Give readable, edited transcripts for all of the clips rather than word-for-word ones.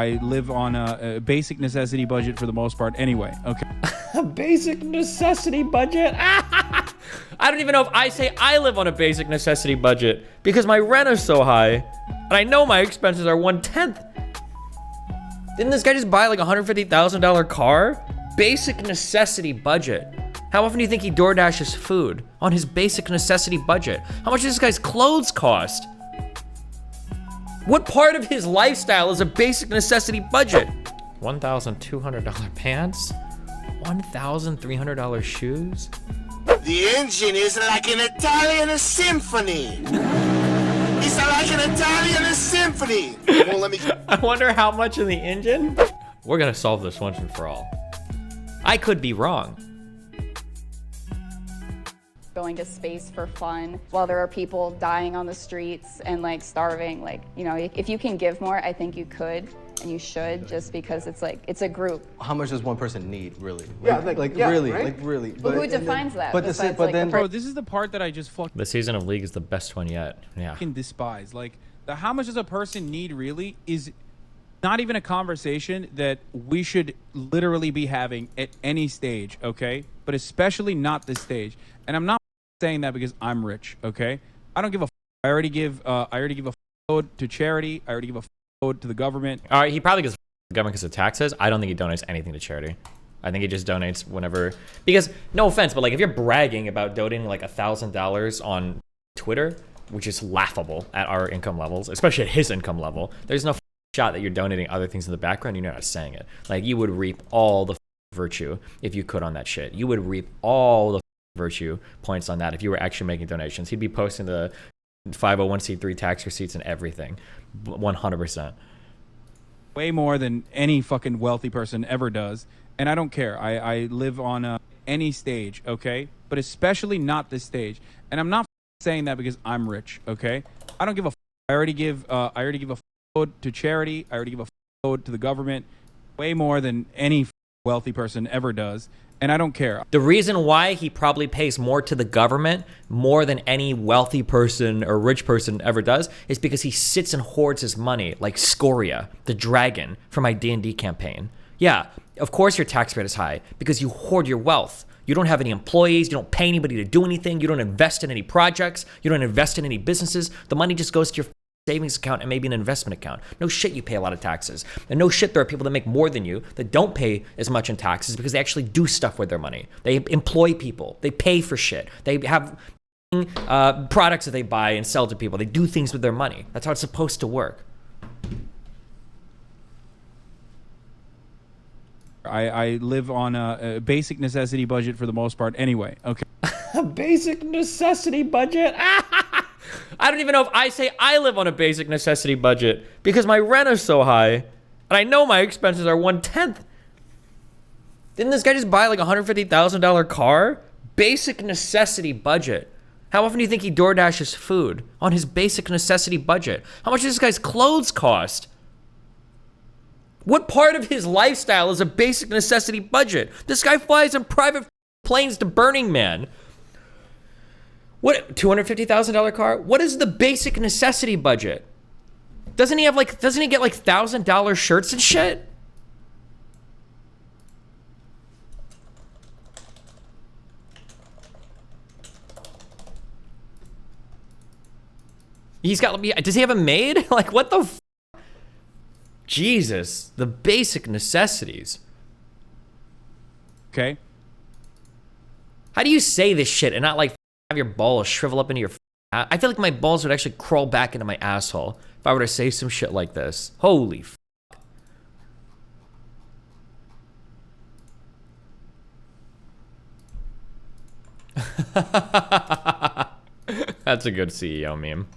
I live on a basic necessity budget for the most part anyway, okay? A basic necessity budget? I don't even know if I say I live on a basic necessity budget because my rent is so high and I know my expenses are 1/10. Didn't this guy just buy like a $150,000 car? Basic necessity budget. How often do you think he DoorDashes food on his basic necessity budget? How much does this guy's clothes cost? What part of his lifestyle is a basic necessity budget? $1,200 pants? $1,300 shoes? The engine is like an Italian symphony. It's like an Italian symphony. Well, let me. I wonder how much in the engine? We're gonna solve this once and for all. I could be wrong. Going to space for fun while there are people dying on the streets and like starving. Like, you know, if you can give more, I think you could and you should, just because it's like, it's a group. How much does one person need, really? Really. But who defines that? But then, Bro, this is the part that I just fucking The season of League is the best one yet. Yeah. despise. Like, the how much does a person need really is not even a conversation that we should literally be having at any stage, okay? But especially not this stage. And I'm not saying that because I'm rich, okay? I don't give a I already give a to charity. I already give a to the government. All right, he probably gives the government because of taxes. I don't think he donates anything to charity. I think he just donates whenever, because no offense, but like if you're bragging about donating like $1,000 on Twitter, which is laughable at our income levels, especially at his income level, there's no shot that you're donating other things in the background. You're not saying it. Like you would reap all the virtue if you could on that shit. You would reap all the virtue points on that if you were actually making donations. He'd be posting the 501c3 tax receipts and everything, 100%. Way more than any fucking wealthy person ever does. And I don't care. I live on any stage, okay? But especially not this stage. And I'm not saying that because I'm rich, okay? I don't give a I already give a to charity. I already give a to the government. Way more than any wealthy person ever does. And I don't care. The reason why he probably pays more to the government, more than any wealthy person or rich person ever does, is because he sits and hoards his money like Scoria, the dragon, from my D&D campaign. Yeah, of course your tax rate is high because you hoard your wealth. You don't have any employees, you don't pay anybody to do anything, you don't invest in any projects, you don't invest in any businesses. The money just goes to your savings account and maybe an investment account. No shit, you pay a lot of taxes. And no shit, there are people that make more than you that don't pay as much in taxes because they actually do stuff with their money. They employ people. They pay for shit. They have products that they buy and sell to people. They do things with their money. That's how it's supposed to work. I live on a basic necessity budget for the most part anyway, okay? A basic necessity budget? I don't even know if I say I live on a basic necessity budget because my rent is so high and I know my expenses are 1/10. Didn't this guy just buy like a $150,000 car? Basic necessity budget. How often do you think he DoorDashes food on his basic necessity budget? How much does this guy's clothes cost? What part of his lifestyle is a basic necessity budget? This guy flies in private planes to Burning Man. What, $250,000 car? What is the basic necessity budget? Doesn't he get like $1,000 shirts and shit? Does he have a maid? Like what the Jesus, the basic necessities. Okay? How do you say this shit and not like have your balls shrivel up into your I feel like my balls would actually crawl back into my asshole if I were to say some shit like this. Holy That's a good CEO meme.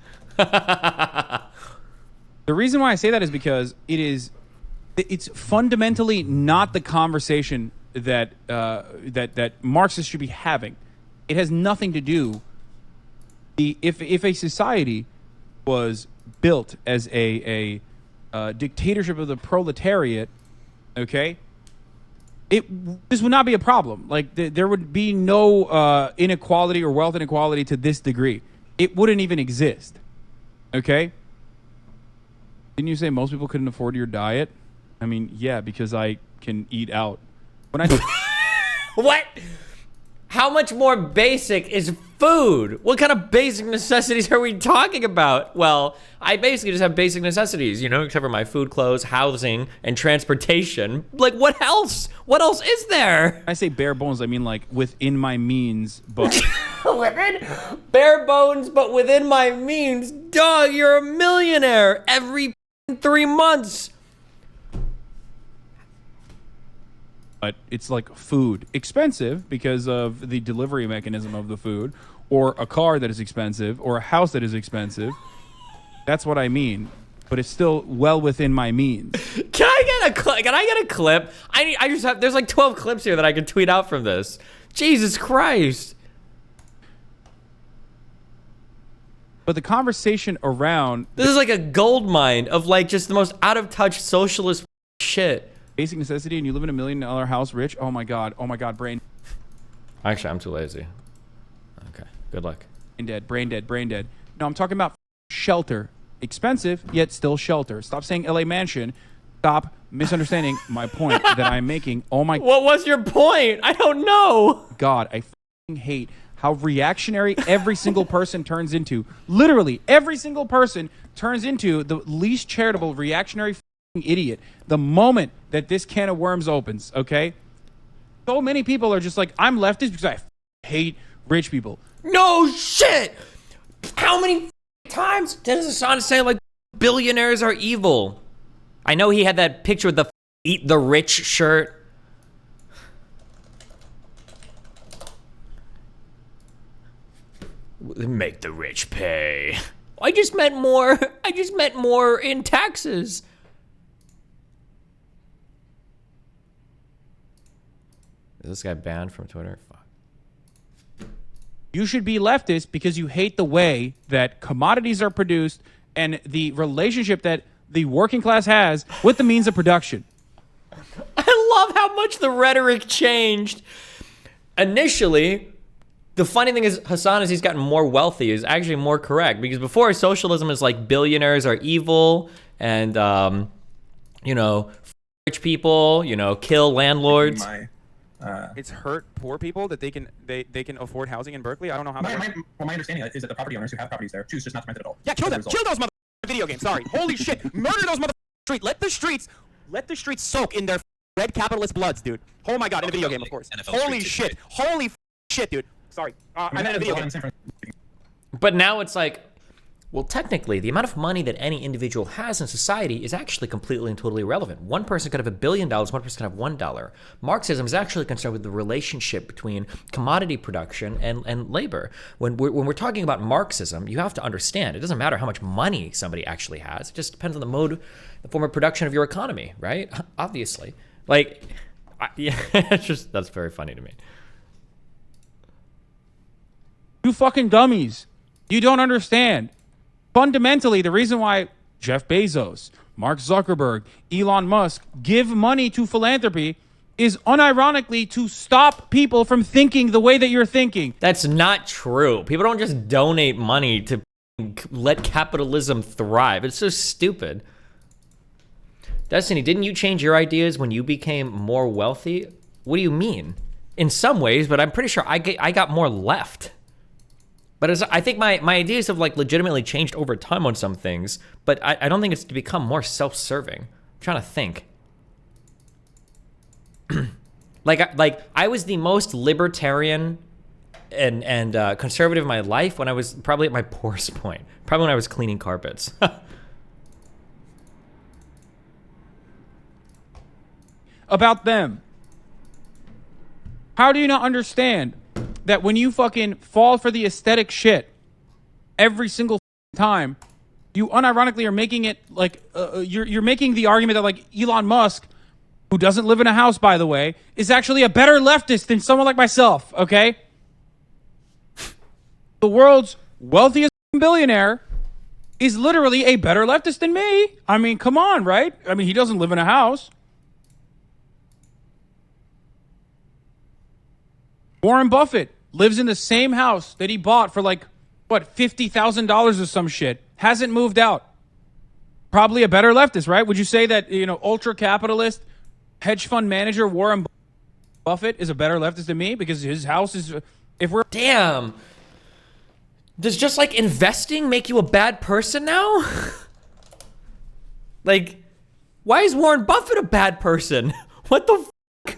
The reason why I say that is because it's fundamentally not the conversation that that Marxists should be having. It has nothing to do. If a society was built as a dictatorship of the proletariat, okay, this would not be a problem. Like there would be no inequality or wealth inequality to this degree. It wouldn't even exist. Okay. Didn't you say most people couldn't afford your diet? I mean, yeah, because I can eat out. When I What? How much more basic is food? What kind of basic necessities are we talking about? Well, I basically just have basic necessities, except for my food, clothes, housing, and transportation. Like, what else? What else is there? I say bare bones, I mean like within my means, but Within bare bones, but within my means. Dog, you're a millionaire every 3 months. but it's like food. Expensive because of the delivery mechanism of the food, or a car that is expensive, or a house that is expensive. That's what I mean. But it's still well within my means. Can I get a clip? I just have, there's like 12 clips here that I could tweet out from this. Jesus Christ. But the conversation around This is like a gold mine of like just the most out of touch socialist shit. basic necessity and you live in $1 million house rich, oh my god, brain Actually, I'm too lazy. Okay, good luck. brain dead. No, I'm talking about shelter. Expensive, yet still shelter. Stop saying LA mansion. Stop misunderstanding my point that I'm making. Oh my What was your point? I don't know. god, I f***ing hate how reactionary every single person turns into. Literally, every single person turns into the least charitable reactionary f***ing idiot the moment that this can of worms opens, okay? So many people are just like, I'm leftist because I hate rich people. No shit. How many times does Hasan say like billionaires are evil? I know he had that picture with the eat the rich shirt. Make the rich pay. I just meant more in taxes. Is this guy banned from Twitter? Fuck. You should be leftist because you hate the way that commodities are produced and the relationship that the working class has with the means of production. I love how much the rhetoric changed. Initially, the funny thing is Hasan, as he's gotten more wealthy, is actually more correct, because before socialism is like billionaires are evil and rich people, kill landlords. It's hurt poor people that they can afford housing in Berkeley. I don't know how. My understanding is that the property owners who have properties there choose just not to rent it at all. Yeah, kill them. Kill those video games. Sorry. Holy shit. Murder those streets. Let the streets soak in their red capitalist bloods, dude. Oh my god, in a video game, of course. Holy shit. Holy shit, dude. Sorry. I meant a video game. But now it's like, well, technically, the amount of money that any individual has in society is actually completely and totally irrelevant. One person could have $1 billion, one person could have $1. Marxism is actually concerned with the relationship between commodity production and labor. When we're talking about Marxism, you have to understand, it doesn't matter how much money somebody actually has. It just depends on the form of production of your economy, right? Obviously. That's very funny to me. You fucking dummies. You don't understand. Fundamentally, the reason why Jeff Bezos, Mark Zuckerberg, Elon Musk give money to philanthropy is unironically to stop people from thinking the way that you're thinking. That's not true. People don't just donate money to let capitalism thrive. It's so stupid. Destiny, didn't you change your ideas when you became more wealthy? What do you mean? In some ways, but I'm pretty sure I got more left. But I think my ideas have like legitimately changed over time on some things, but I don't think it's to become more self-serving. I'm trying to think. like I was the most libertarian and conservative in my life when I was probably at my poorest point. Probably when I was cleaning carpets. About them. How do you not understand that when you fucking fall for the aesthetic shit every single time, you unironically are making it like you're making the argument that like Elon Musk, who doesn't live in a house, by the way, is actually a better leftist than someone like myself, okay? The world's wealthiest billionaire is literally a better leftist than me. I mean, come on, right? I mean, he doesn't live in a house. Warren Buffett lives in the same house that he bought for like, what, $50,000 or some shit. Hasn't moved out. probably a better leftist, right? Would you say that, ultra capitalist hedge fund manager Warren Buffett is a better leftist than me because his house is, if we're Damn. Does just like investing make you a bad person now? Like, why is Warren Buffett a bad person? What the fuck?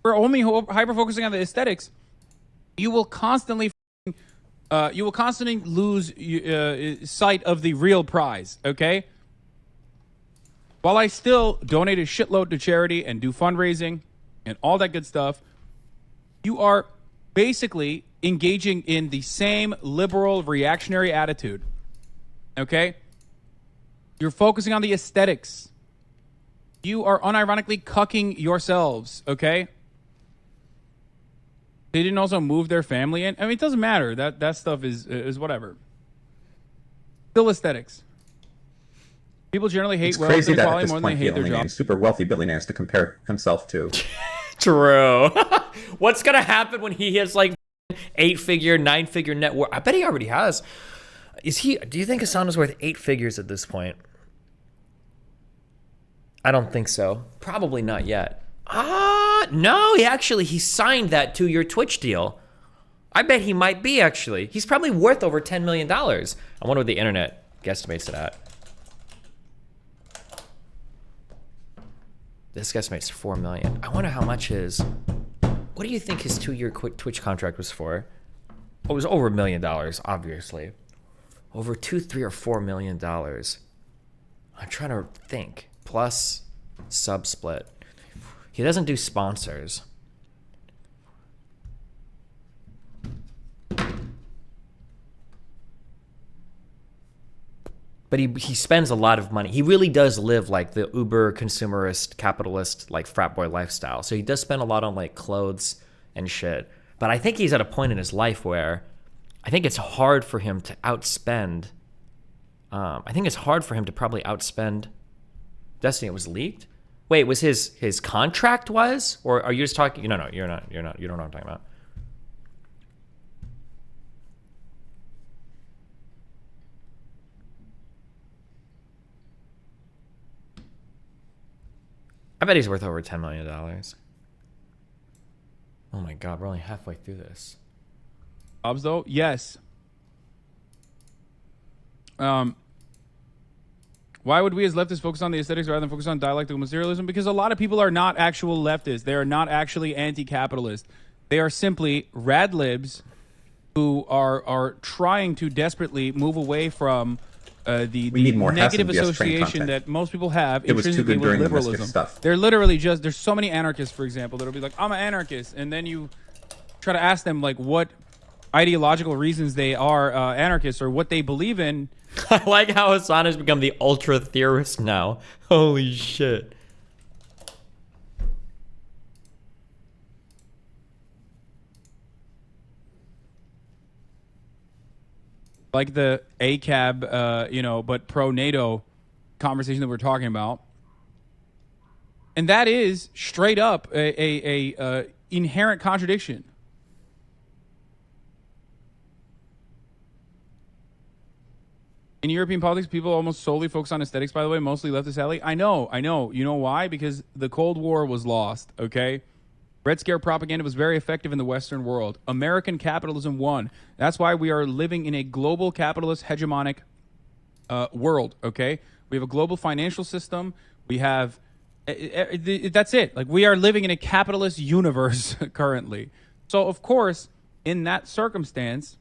we're only hyper focusing on the aesthetics, you will constantly lose sight of the real prize, okay? While I still donate a shitload to charity and do fundraising and all that good stuff, you are basically engaging in the same liberal reactionary attitude, okay? You're focusing on the aesthetics. You are unironically cucking yourselves, okay? They didn't also move their family in. I mean, it doesn't matter. That stuff is whatever. Still aesthetics. People generally hate It's wealth crazy that at inequality this more than point they he hate their only job. names super wealthy billionaires to compare himself to. True. What's gonna happen when he has like 8-figure, 9-figure net worth? I bet he already has. Do you think Hasan is worth 8 figures at this point? I don't think so. Probably not yet. No, he signed that 2-year Twitch deal. I bet he might be, actually. He's probably worth over $10 million. I wonder what the internet guesstimates it at. This guesstimates $4 million. I wonder how much what do you think his 2-year Twitch contract was for? Oh, it was over $1 million, obviously. Over $2, $3, or $4 million. I'm trying to think. Plus sub split. He doesn't do sponsors. But he spends a lot of money. He really does live like the uber consumerist, capitalist, like frat boy lifestyle. So he does spend a lot on like clothes and shit. But I think he's at a point in his life where I think it's hard for him to outspend. I think it's hard for him to probably outspend. Destiny, it was leaked? Wait, was his contract was? Or are you just talking? No, you're not. You don't know what I'm talking about. I bet he's worth over $10 million. Oh my God, we're only halfway through this. Jobs, though? Yes. Why would we as leftists focus on the aesthetics rather than focus on dialectical materialism? Because a lot of people are not actual leftists. They are not actually anti-capitalist. They are simply rad libs who are trying to desperately move away from the more negative Hasan vs. Train association content. that most people have It was too intrinsically good with during the liberalism. mischief stuff. They're literally there's so many anarchists, for example, that'll be like, I'm an anarchist. And then you try to ask them like what ideological reasons they are anarchists or what they believe in. I like how Hasan has become the ultra theorist now. Holy shit. Like the ACAB, but pro-NATO conversation that we're talking about. And that is straight up a inherent contradiction. In European politics, people almost solely focus on aesthetics, by the way, mostly leftist alley. I know. You know why? Because the Cold War was lost, okay? Red Scare propaganda was very effective in the Western world. American capitalism won. That's why we are living in a global capitalist hegemonic world, okay? We have a global financial system. We have... that's it. Like, we are living in a capitalist universe currently. So, of course, in that circumstance...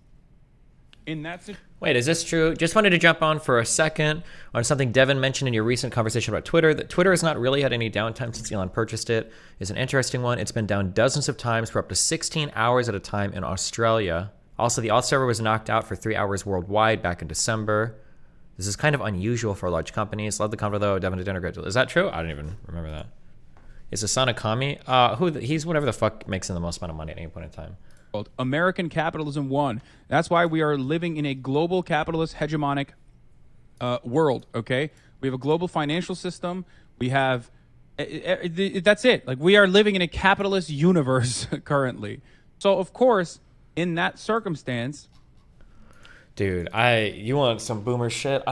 Wait, is this true? Just wanted to jump on for a second on something Devin mentioned in your recent conversation about Twitter, that Twitter has not really had any downtime since Elon purchased it. It's an interesting one. It's been down dozens of times for up to 16 hours at a time in Australia. Also, the alt server was knocked out for 3 hours worldwide back in December. This is kind of unusual for large companies. Love the convo though. Devin to dinner. Is that true? I don't even remember that. Is Hasan a commie? He's whatever the fuck makes him the most amount of money at any point in time. American capitalism won. That's why we are living in a global capitalist hegemonic world, okay? We have a global financial system. We have... that's it. Like, we are living in a capitalist universe currently. So, of course, in that circumstance... Dude, you want some boomer shit?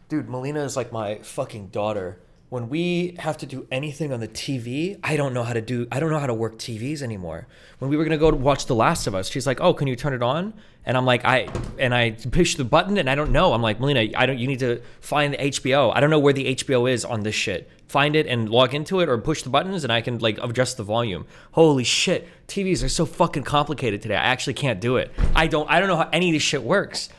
Dude, Melina is like my fucking daughter. When we have to do anything on the TV, I don't know how to work TVs anymore. When we were gonna go to watch The Last of Us, she's like, "Oh, can you turn it on?" And I'm like, I push the button and I don't know. I'm like, Melina, you need to find the HBO. I don't know where the HBO is on this shit. Find it and log into it or push the buttons and I can like adjust the volume. Holy shit, TVs are so fucking complicated today. I actually can't do it. I don't know how any of this shit works.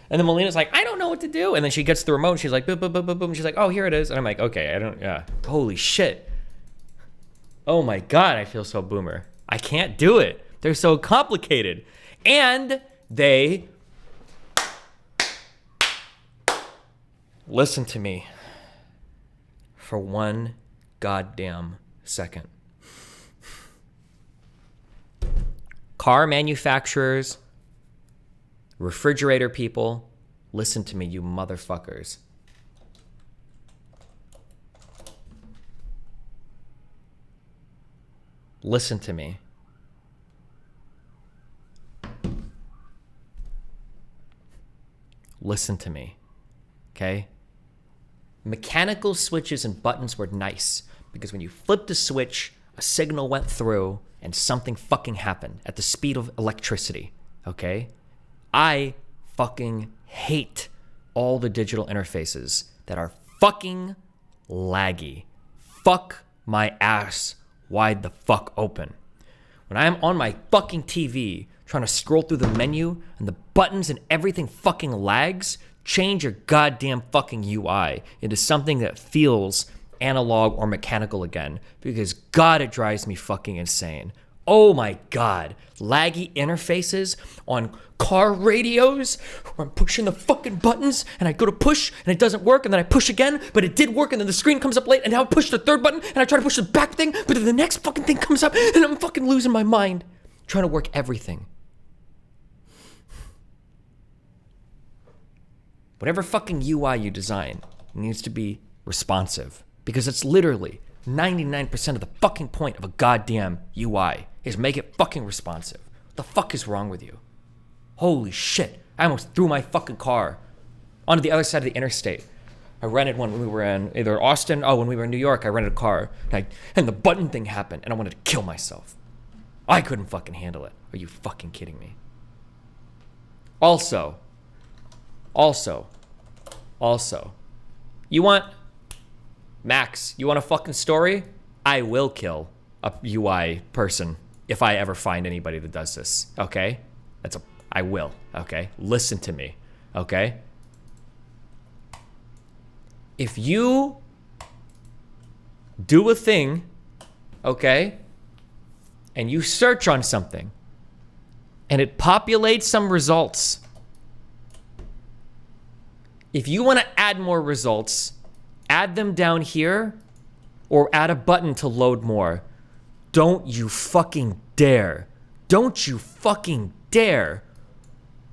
And then Melina's like, I don't know what to do. And then she gets the remote and she's like, boom, boom, boom, boom, boom. She's like, oh, here it is. And I'm like, okay, yeah. Holy shit. Oh my God, I feel so boomer. I can't do it. They're so complicated. And they listen to me for one goddamn second. Car manufacturers, refrigerator people, listen to me, you motherfuckers. Listen to me. Listen to me, okay? Mechanical switches and buttons were nice because when you flipped a switch, a signal went through and something fucking happened at the speed of electricity, okay? I fucking hate all the digital interfaces that are fucking laggy. Fuck my ass wide the fuck open. When I am on my fucking TV trying to scroll through the menu and the buttons and everything fucking lags, change your goddamn fucking UI into something that feels analog or mechanical again, because God, it drives me fucking insane. Oh my God, laggy interfaces on car radios where I'm pushing the fucking buttons and I go to push and it doesn't work and then I push again, but it did work and then the screen comes up late and now I push the third button and I try to push the back thing, but then the next fucking thing comes up and I'm fucking losing my mind trying to work everything. Whatever fucking UI you design needs to be responsive, because it's literally 99% of the fucking point of a goddamn UI is make it fucking responsive. What the fuck is wrong with you? Holy shit. I almost threw my fucking car onto the other side of the interstate. I rented one when we were in either Austin, when we were in New York, I rented a car and the button thing happened and I wanted to kill myself. I couldn't fucking handle it. Are you fucking kidding me? Also, you want Max, you want a fucking story? I will kill a UI person if I ever find anybody that does this, okay? I will, okay? Listen to me, okay? If you do a thing, okay, and you search on something, and it populates some results, if you want to add more results, add them down here or add a button to load more. Don't you fucking dare. Don't you fucking dare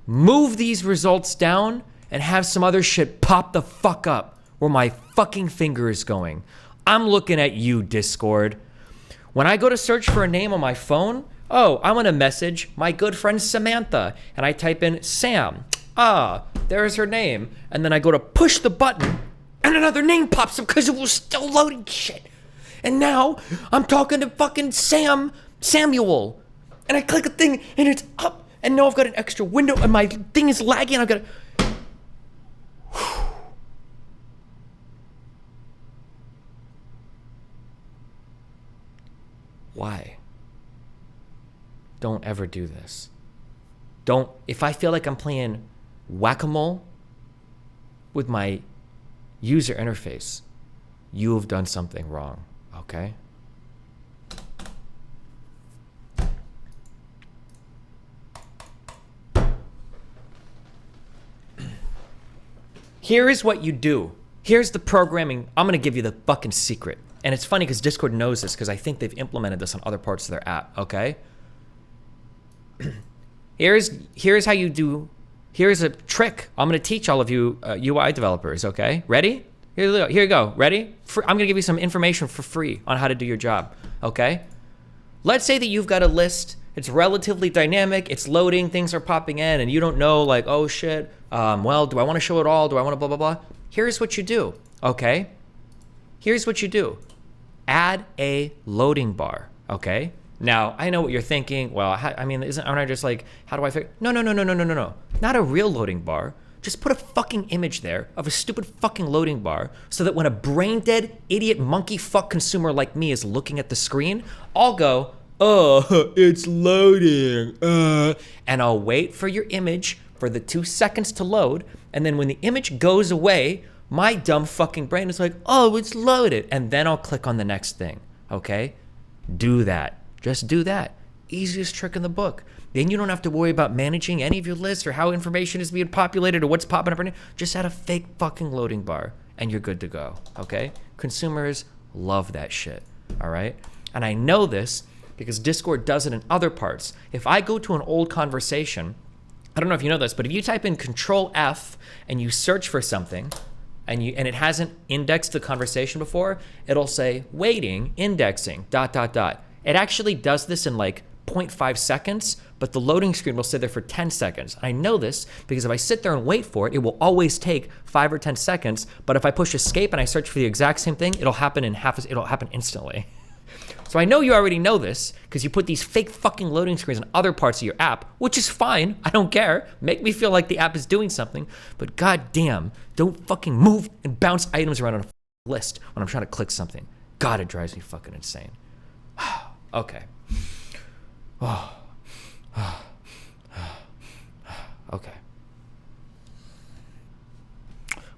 move these results down and have some other shit pop the fuck up where my fucking finger is going. I'm looking at you, Discord. When I go to search for a name on my phone, I want to message my good friend Samantha, and I type in Sam. There's her name. And then I go to push the button and another name pops up because it was still loading shit. And now I'm talking to fucking Samuel. And I click a thing and it's up. And now I've got an extra window and my thing is lagging and I've got to... Why? Don't ever do this. If I feel like I'm playing whack-a-mole with my user interface, you have done something wrong, okay? Here is what you do. Here's the programming. I'm gonna give you the fucking secret. And it's funny because Discord knows this because I think they've implemented this on other parts of their app, okay? Here's how you do. Here's a trick I'm gonna teach all of you UI developers, okay? Ready? Here you go, ready? I'm gonna give you some information for free on how to do your job, okay? Let's say that you've got a list It's relatively dynamic. It's loading. Things are popping in, and you don't know, like, oh shit. Well, do I want to show it all? Do I want to blah blah blah? Here's what you do. Okay. Here's what you do. Add a loading bar. Okay. Now I know what you're thinking. Well, I mean, aren't I just like, how do I figure? No. Not a real loading bar. Just put a fucking image there of a stupid fucking loading bar so that when a brain dead idiot monkey fuck consumer like me is looking at the screen, I'll go, oh, it's loading. And I'll wait for your image for the 2 seconds to load. And then when the image goes away, my dumb fucking brain is like, oh, it's loaded. And then I'll click on the next thing. Okay? Do that. Just do that. Easiest trick in the book. Then you don't have to worry about managing any of your lists or how information is being populated or what's popping up. Just add a fake fucking loading bar and you're good to go, okay? Consumers love that shit, all right? And I know this because Discord does it in other parts. If I go to an old conversation, I don't know if you know this, but if you type in Control F and you search for something and it hasn't indexed the conversation before, it'll say waiting, indexing, ... It actually does this in like 0.5 seconds, but the loading screen will sit there for 10 seconds. I know this because if I sit there and wait for it, it will always take 5 or 10 seconds. But if I push escape and I search for the exact same thing, it'll happen instantly. So I know you already know this because you put these fake fucking loading screens in other parts of your app, which is fine. I don't care. Make me feel like the app is doing something. But goddamn, don't fucking move and bounce items around on a list when I'm trying to click something. God, it drives me fucking insane. Okay. Okay.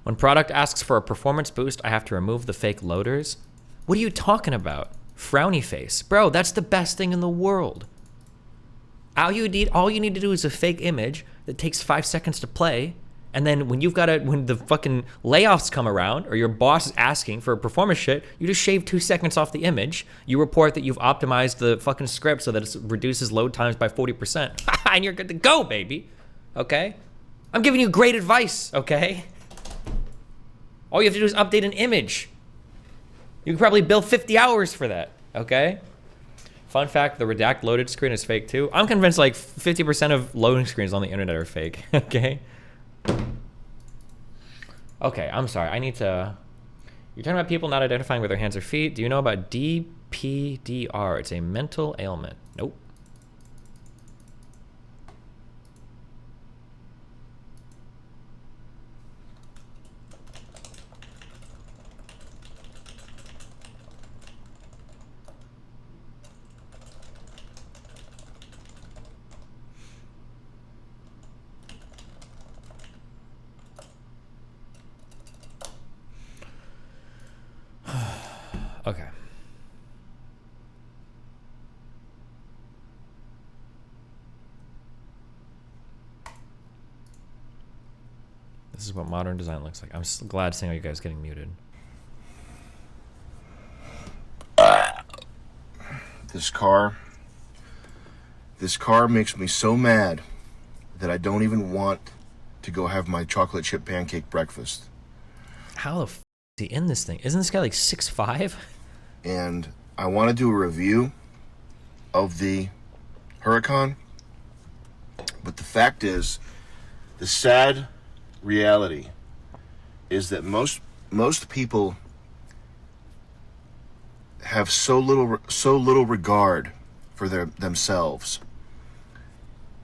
When product asks for a performance boost, I have to remove the fake loaders. What are you talking about? Frowny face. Bro, that's the best thing in the world. All you need to do is a fake image that takes 5 seconds to play. And then when the fucking layoffs come around or your boss is asking for a performance shit, you just shave 2 seconds off the image. You report that you've optimized the fucking script so that it reduces load times by 40%. And you're good to go, baby. Okay? I'm giving you great advice, okay? All you have to do is update an image. You can probably bill 50 hours for that, okay? Fun fact, the redact loaded screen is fake too. I'm convinced like 50% of loading screens on the internet are fake, okay? Okay, I'm sorry. I need to... You're talking about people not identifying with their hands or feet. Do you know about DPDR? It's a mental ailment. Nope. Okay. This is what modern design looks like. I'm glad seeing all you guys getting muted. This car makes me so mad that I don't even want to go have my chocolate chip pancake breakfast. How the f is he in this thing? Isn't this guy like 6'5"? And I want to do a review of the Huracan, but the fact is, the sad reality is that most people have so little regard for themselves,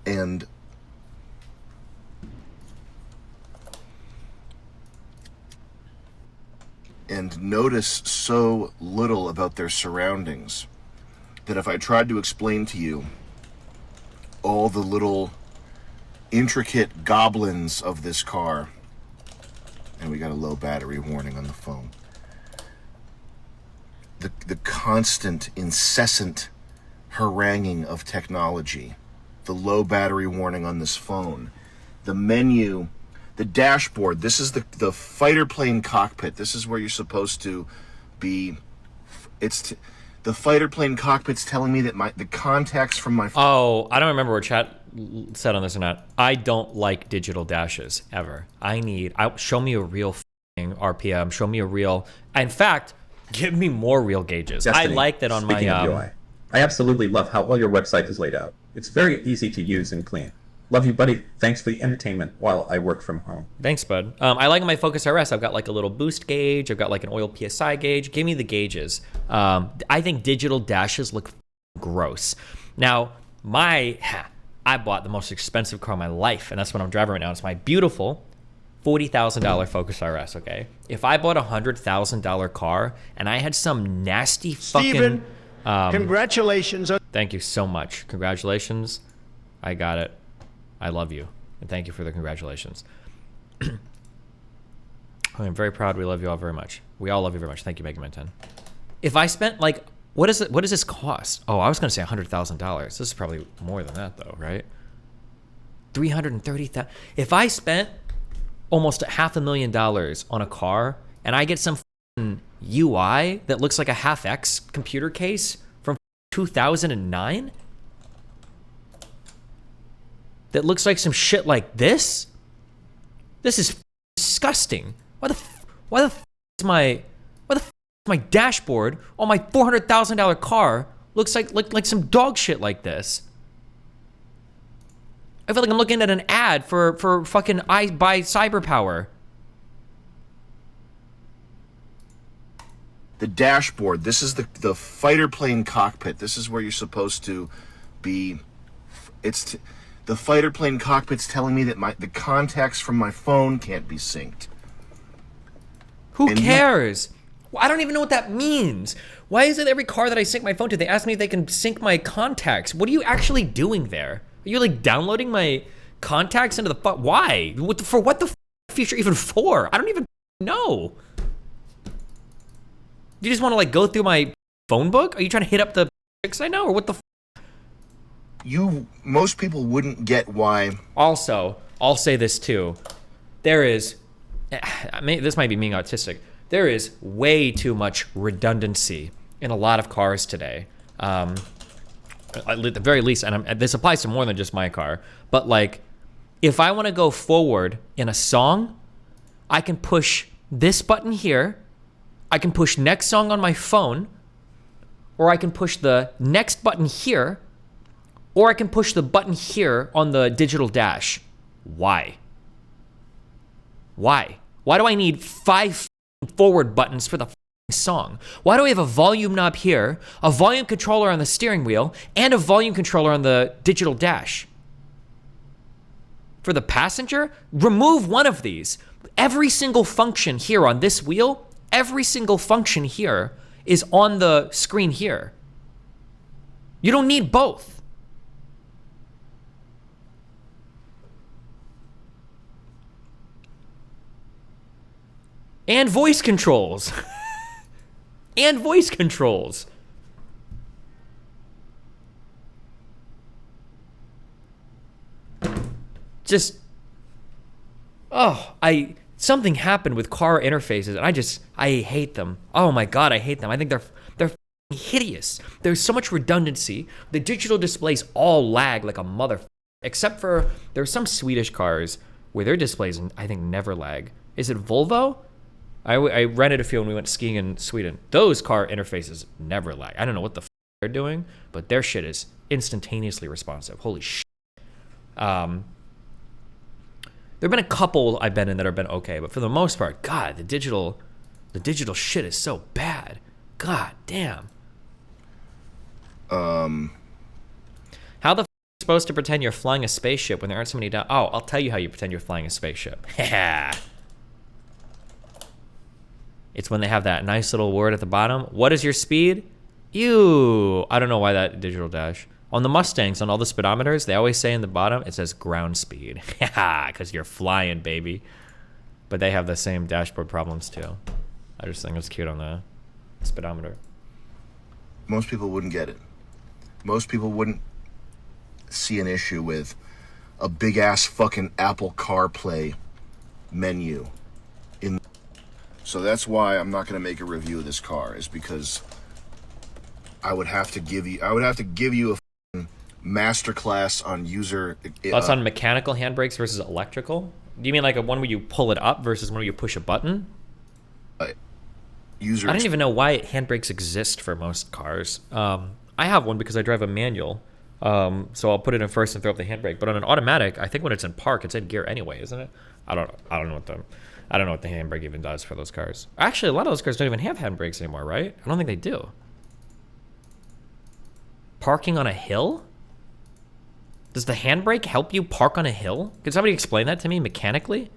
and notice so little about their surroundings that if I tried to explain to you all the little intricate goblins of this car, and we got a low battery warning on the phone, the constant, incessant haranguing of technology, the low battery warning on this phone, the menu, the dashboard. This is the fighter plane cockpit. This is where you're supposed to be. The fighter plane cockpit's telling me that the contacts from my... Oh, I don't remember what chat said on this or not. I don't like digital dashes ever. Show me a real f***ing RPM. Show me a real... In fact, give me more real gauges. Destiny, I like that on speaking my... of UI, I absolutely love how well your website is laid out. It's very easy to use and clean. Love you, buddy. Thanks for the entertainment while I work from home. Thanks, bud. I like my Focus RS. I've got like a little boost gauge. I've got like an oil PSI gauge. Give me the gauges. I think digital dashes look gross. Now, I bought the most expensive car in my life, and that's what I'm driving right now. It's my beautiful $40,000 Focus RS, okay? If I bought a $100,000 car and I had some nasty fucking... Steven, congratulations. Thank you so much. Congratulations. I got it. I love you. And thank you for the congratulations. I'm very proud. We love you all very much. We all love you very much. Thank you, Mega Man 10. If I spent like, what does this cost? Oh, I was going to say $100,000. This is probably more than that though, right? $330,000. If I spent almost $500,000 on a car and I get some UI that looks like a half-X computer case from 2009 that looks like some shit like this is disgusting. Why the f is my dashboard on my $400,000 car looks like some dog shit like this? I feel like I'm looking at an ad for fucking I Buy Cyberpower. The dashboard. This is the fighter plane cockpit. This is where you're supposed to be. The fighter plane cockpit's telling me that the contacts from my phone can't be synced. Who cares? I don't even know what that means. Why is it every car that I sync my phone to, they ask me if they can sync my contacts? What are you actually doing there? Are you like downloading my contacts into the why? For what the feature even for? I don't even know. You just want to like go through my phone book? Are you trying to hit up the chicks I know, or what the? Most people wouldn't get why. Also, I'll say this too. There is, this might be being autistic. There is way too much redundancy in a lot of cars today. At the very least, and this applies to more than just my car, but like, if I want to go forward in a song, I can push this button here, I can push next song on my phone, or I can push the next button here, or I can push the button here on the digital dash. Why? Why? Why do I need 5 forward buttons for the song? Why do we have a volume knob here, a volume controller on the steering wheel, and a volume controller on the digital dash? For the passenger, remove one of these. Every single function here on this wheel, every single function here is on the screen here. You don't need both. And voice controls. And voice controls. Just, something happened with car interfaces, and I hate them. Oh my God, I hate them. I think they're hideous. There's so much redundancy. The digital displays all lag like a mother, except for there's some Swedish cars where their displays, I think, never lag. Is it Volvo? I rented a few when we went skiing in Sweden. Those car interfaces never lag. I don't know what the they're doing, but their shit is instantaneously responsive. Holy shit. There have been a couple I've been in that have been okay, but for the most part, God, the digital shit is so bad. God damn. How the f are you supposed to pretend you're flying a spaceship when there aren't so many down? Oh, I'll tell you how you pretend you're flying a spaceship. It's when they have that nice little word at the bottom. What is your speed? Ew. I don't know why that digital dash. On the Mustangs, on all the speedometers, they always say in the bottom, it says ground speed. Because you're flying, baby. But they have the same dashboard problems too. I just think it's cute on the speedometer. Most people wouldn't get it. Most people wouldn't see an issue with a big ass fucking Apple CarPlay menu. So that's why I'm not going to make a review of this car, is because I would have to give you a masterclass on user. Thoughts on mechanical handbrakes versus electrical? Do you mean like a one where you pull it up versus one where you push a button? I don't even know why handbrakes exist for most cars. I have one because I drive a manual. So I'll put it in first and throw up the handbrake. But on an automatic, I think when it's in park, it's in gear anyway, isn't it? I don't know what the handbrake even does for those cars. Actually, a lot of those cars don't even have handbrakes anymore, right? I don't think they do. Parking on a hill? Does the handbrake help you park on a hill? Can somebody explain that to me mechanically?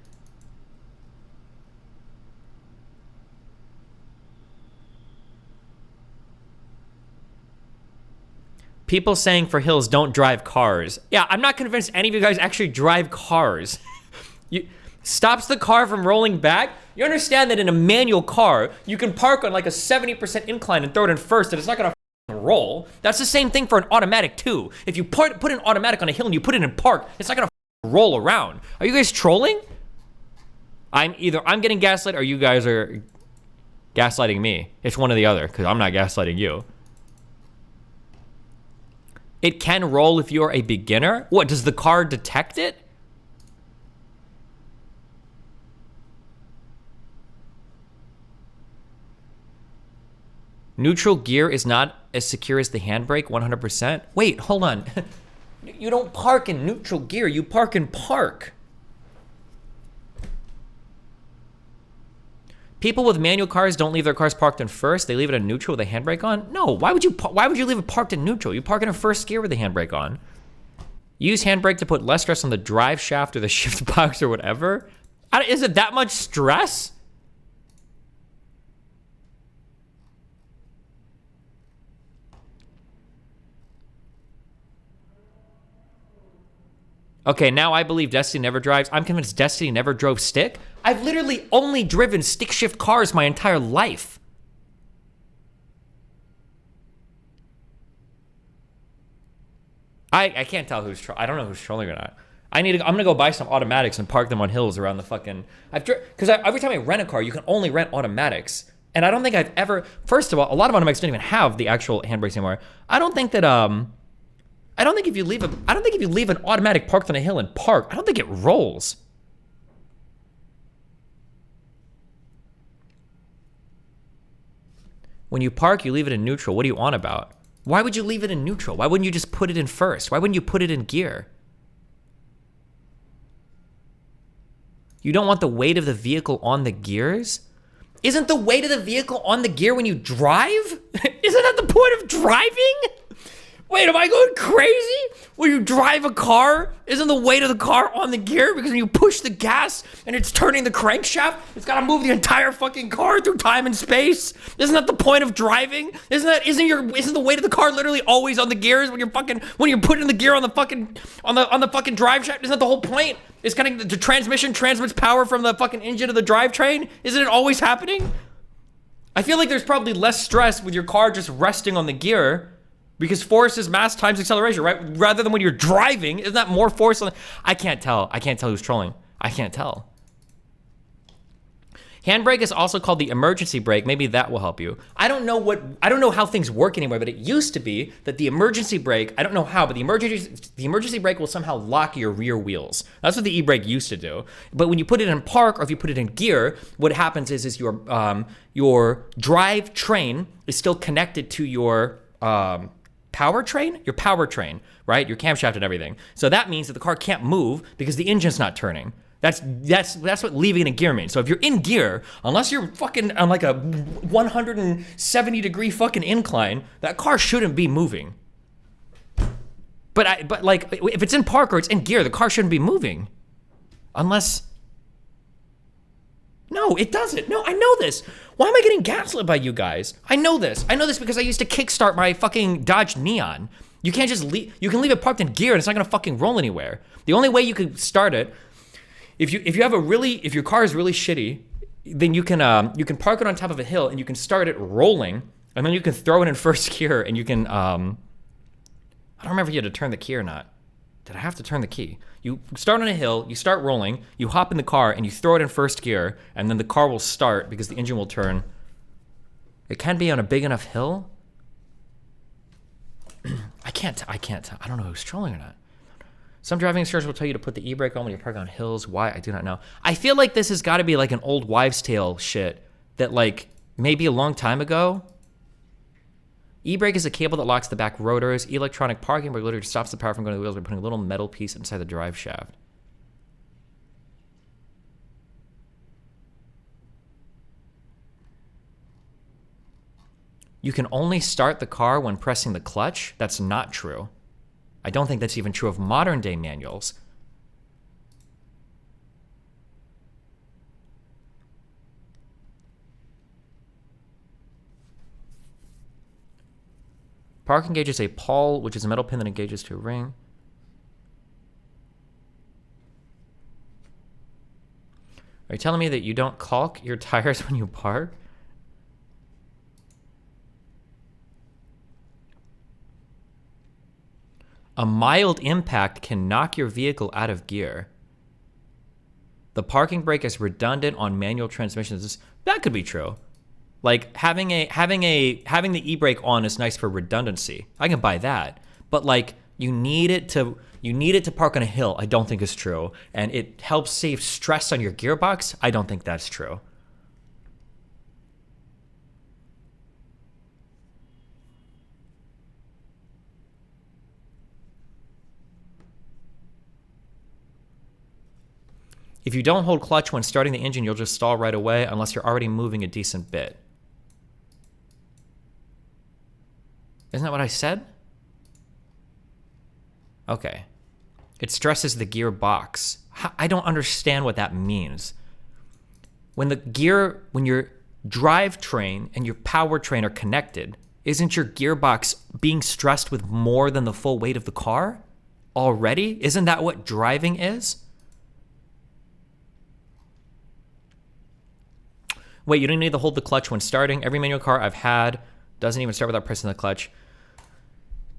People saying for hills, don't drive cars. Yeah, I'm not convinced any of you guys actually drive cars. Stops the car from rolling back. You understand that in a manual car, you can park on like a 70% incline and throw it in first, and it's not gonna roll. That's the same thing for an automatic too. If you put an automatic on a hill and you put it in park, it's not gonna roll around. Are you guys trolling? I'm getting gaslit or you guys are gaslighting me. It's one or the other, because I'm not gaslighting you. It can roll if you're a beginner? What, does the car detect it? Neutral gear is not as secure as the handbrake, 100%. Wait, hold on. You don't park in neutral gear, you park in park. People with manual cars don't leave their cars parked in first. They leave it in neutral with a handbrake on. No, why would you leave it parked in neutral? You park it in first gear with the handbrake on. Use handbrake to put less stress on the drive shaft or the shift box or whatever. Is it that much stress? Okay, now I believe Destiny never drives. I'm convinced Destiny never drove stick. I've literally only driven stick shift cars my entire life. I can't tell who's I don't know who's trolling or not. I'm gonna go buy some automatics and park them on hills around the fucking. Because every time I rent a car, you can only rent automatics, and I don't think I've ever. First of all, a lot of automatics don't even have the actual handbrakes anymore. I don't think if you leave an automatic parked on a hill and park, I don't think it rolls. When you park, you leave it in neutral. What are you on about? Why would you leave it in neutral? Why wouldn't you just put it in first? Why wouldn't you put it in gear? You don't want the weight of the vehicle on the gears? Isn't the weight of the vehicle on the gear when you drive? Isn't that the point of driving? Wait, am I going crazy? When you drive a car, isn't the weight of the car on the gear? Because when you push the gas and it's turning the crankshaft, it's gotta move the entire fucking car through time and space. Isn't that the point of driving? Isn't the weight of the car literally always on the gears when you're putting the gear on the fucking drive shaft? Isn't that the whole point? It's kind of the transmission transmits power from the fucking engine to the drivetrain. Isn't it always happening? I feel like there's probably less stress with your car just resting on the gear. Because force is mass times acceleration, right? Rather than when you're driving, isn't that more force on I can't tell. I can't tell who's trolling. I can't tell. Handbrake is also called the emergency brake. Maybe that will help you. I don't know how things work anymore, but it used to be that the emergency brake, I don't know how, but the emergency brake will somehow lock your rear wheels. That's what the e-brake used to do. But when you put it in park or if you put it in gear, what happens is your drive train is still connected to your powertrain, right? Your camshaft and everything. So that means that the car can't move because the engine's not turning. That's what leaving in gear means. So if you're in gear, unless you're fucking on like a 170 degree fucking incline, that car shouldn't be moving. But like if it's in park or it's in gear, the car shouldn't be moving. Unless no, it doesn't. No, I know this. Why am I getting gaslit by you guys? I know this. I know this because I used to kickstart my fucking Dodge Neon. You can't just leave. You can leave it parked in gear and it's not gonna fucking roll anywhere. The only way you could start it, if your car is really shitty, then you can park it on top of a hill and you can start it rolling, and then you can throw it in first gear and you can I don't remember if you had to turn the key or not. Did I have to turn the key? You start on a hill, you start rolling, you hop in the car, and you throw it in first gear, and then the car will start because the engine will turn. It can be on a big enough hill. I can't tell. I don't know who's trolling or not. Some driving instructors will tell you to put the e-brake on when you're parking on hills. Why? I do not know. I feel like this has got to be like an old wives' tale shit that like maybe a long time ago. E-brake is a cable that locks the back rotors. Electronic parking brake literally stops the power from going to the wheels by putting a little metal piece inside the drive shaft. You can only start the car when pressing the clutch. That's not true. I don't think that's even true of modern day manuals. Park engages a pawl, which is a metal pin that engages to a ring. Are you telling me that you don't caulk your tires when you park? A mild impact can knock your vehicle out of gear. The parking brake is redundant on manual transmissions. That could be true. Like having the e-brake on is nice for redundancy. I can buy that. But like you need it to park on a hill. I don't think is true. And it helps save stress on your gearbox. I don't think that's true. If you don't hold clutch when starting the engine, you'll just stall right away unless you're already moving a decent bit. Isn't that what I said? Okay. It stresses the gearbox. I don't understand what that means. When your drivetrain and your powertrain are connected, isn't your gearbox being stressed with more than the full weight of the car already? Isn't that what driving is? Wait, you don't need to hold the clutch when starting. Every manual car I've had doesn't even start without pressing the clutch.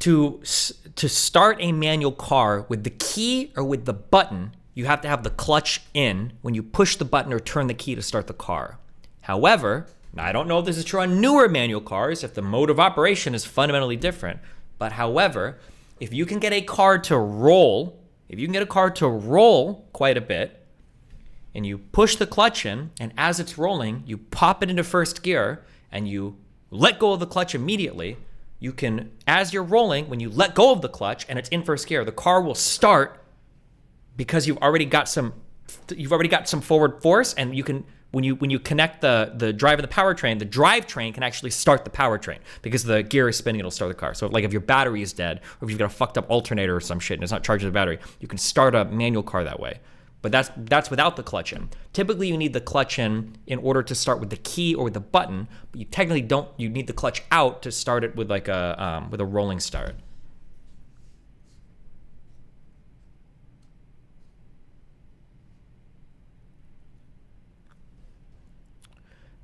To start a manual car with the key or with the button, you have to have the clutch in when you push the button or turn the key to start the car. However, now I don't know if this is true on newer manual cars, if the mode of operation is fundamentally different, but however, if you can get a car to roll quite a bit, and you push the clutch in, and as it's rolling, you pop it into first gear, and you let go of the clutch immediately, you can, as you're rolling, when you let go of the clutch and it's in first gear, the car will start because you've already got some forward force, and you can, when you connect the drive and the powertrain, the drivetrain can actually start the powertrain because the gear is spinning, it'll start the car. So like if your battery is dead, or if you've got a fucked up alternator or some shit and it's not charging the battery, you can start a manual car that way. But that's without the clutch in. Typically, you need the clutch in order to start with the key or with the button. But you technically don't. You need the clutch out to start it with like a rolling start.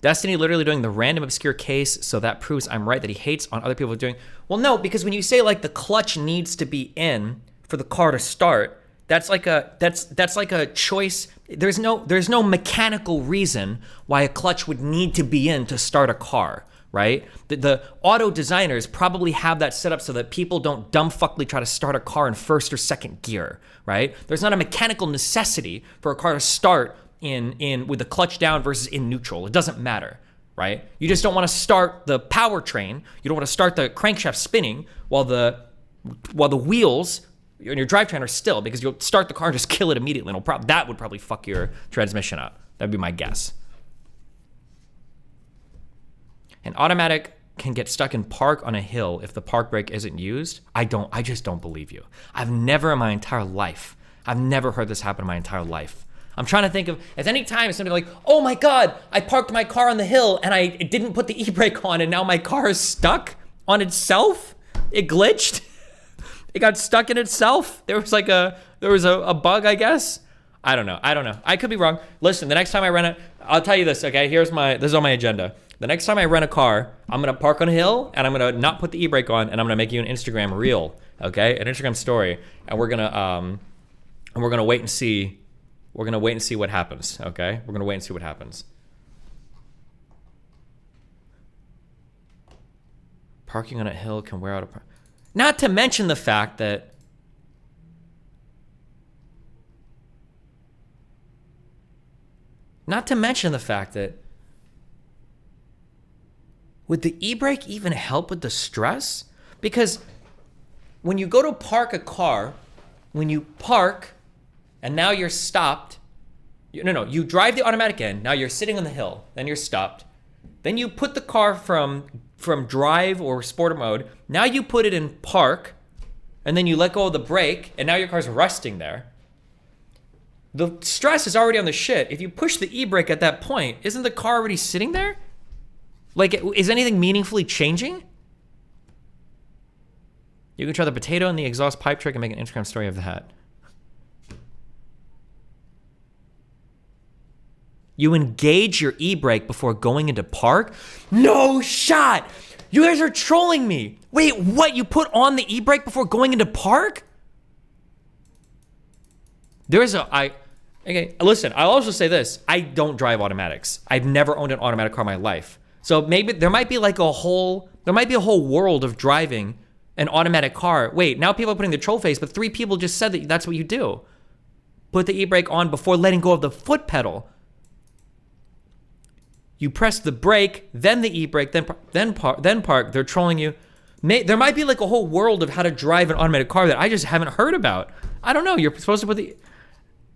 Destiny literally doing the random obscure case, so that proves I'm right that he hates on other people doing. Well, no, because when you say like the clutch needs to be in for the car to start. That's like a choice. There's no mechanical reason why a clutch would need to be in to start a car, right? The auto designers probably have that set up so that people don't dumbfuckly try to start a car in first or second gear, right? There's not a mechanical necessity for a car to start in with the clutch down versus in neutral. It doesn't matter, right? You just don't want to start the powertrain. You don't want to start the crankshaft spinning while the wheels and your drivetrain are still, because you'll start the car and just kill it immediately. And that would probably fuck your transmission up. That'd be my guess. An automatic can get stuck in park on a hill if the park brake isn't used. I just don't believe you. I've never in my entire life, I've never heard this happen in my entire life. I'm trying to think of, if any time somebody like, oh my God, I parked my car on the hill and I didn't put the e-brake on and now my car is stuck on itself. It glitched. It got stuck in itself. There was a bug, I guess. I don't know. I could be wrong. Listen, the next time I rent it, I'll tell you this, okay? This is on my agenda. The next time I rent a car, I'm gonna park on a hill and I'm gonna not put the e-brake on and I'm gonna make you an Instagram reel, okay? An Instagram story. And we're gonna wait and see. We're gonna wait and see what happens, okay? We're gonna wait and see what happens. Parking on a hill can wear out a Not to mention the fact that would the e-brake even help with the stress? Because when you go to park a car, when you park and now you're stopped, you drive the automatic in, now you're sitting on the hill, then you're stopped. Then you put the car from drive or sport mode, now you put it in park, and then you let go of the brake, and now your car's resting there. The stress is already on the shit. If you push the e-brake at that point, isn't the car already sitting there? Like, is anything meaningfully changing? You can try the potato and the exhaust pipe trick and make an Instagram story of that. You engage your e-brake before going into park? No shot! You guys are trolling me. Wait, what? You put on the e-brake before going into park? Okay, listen, I'll also say this. I don't drive automatics. I've never owned an automatic car in my life. So maybe there might be a whole world of driving an automatic car. Wait, now people are putting the troll face, but 3 people just said that that's what you do. Put the e-brake on before letting go of the foot pedal. You press the brake, then the e-brake, then park. They're trolling you. There might be a whole world of how to drive an automatic car that I just haven't heard about. I don't know. You're supposed to put the...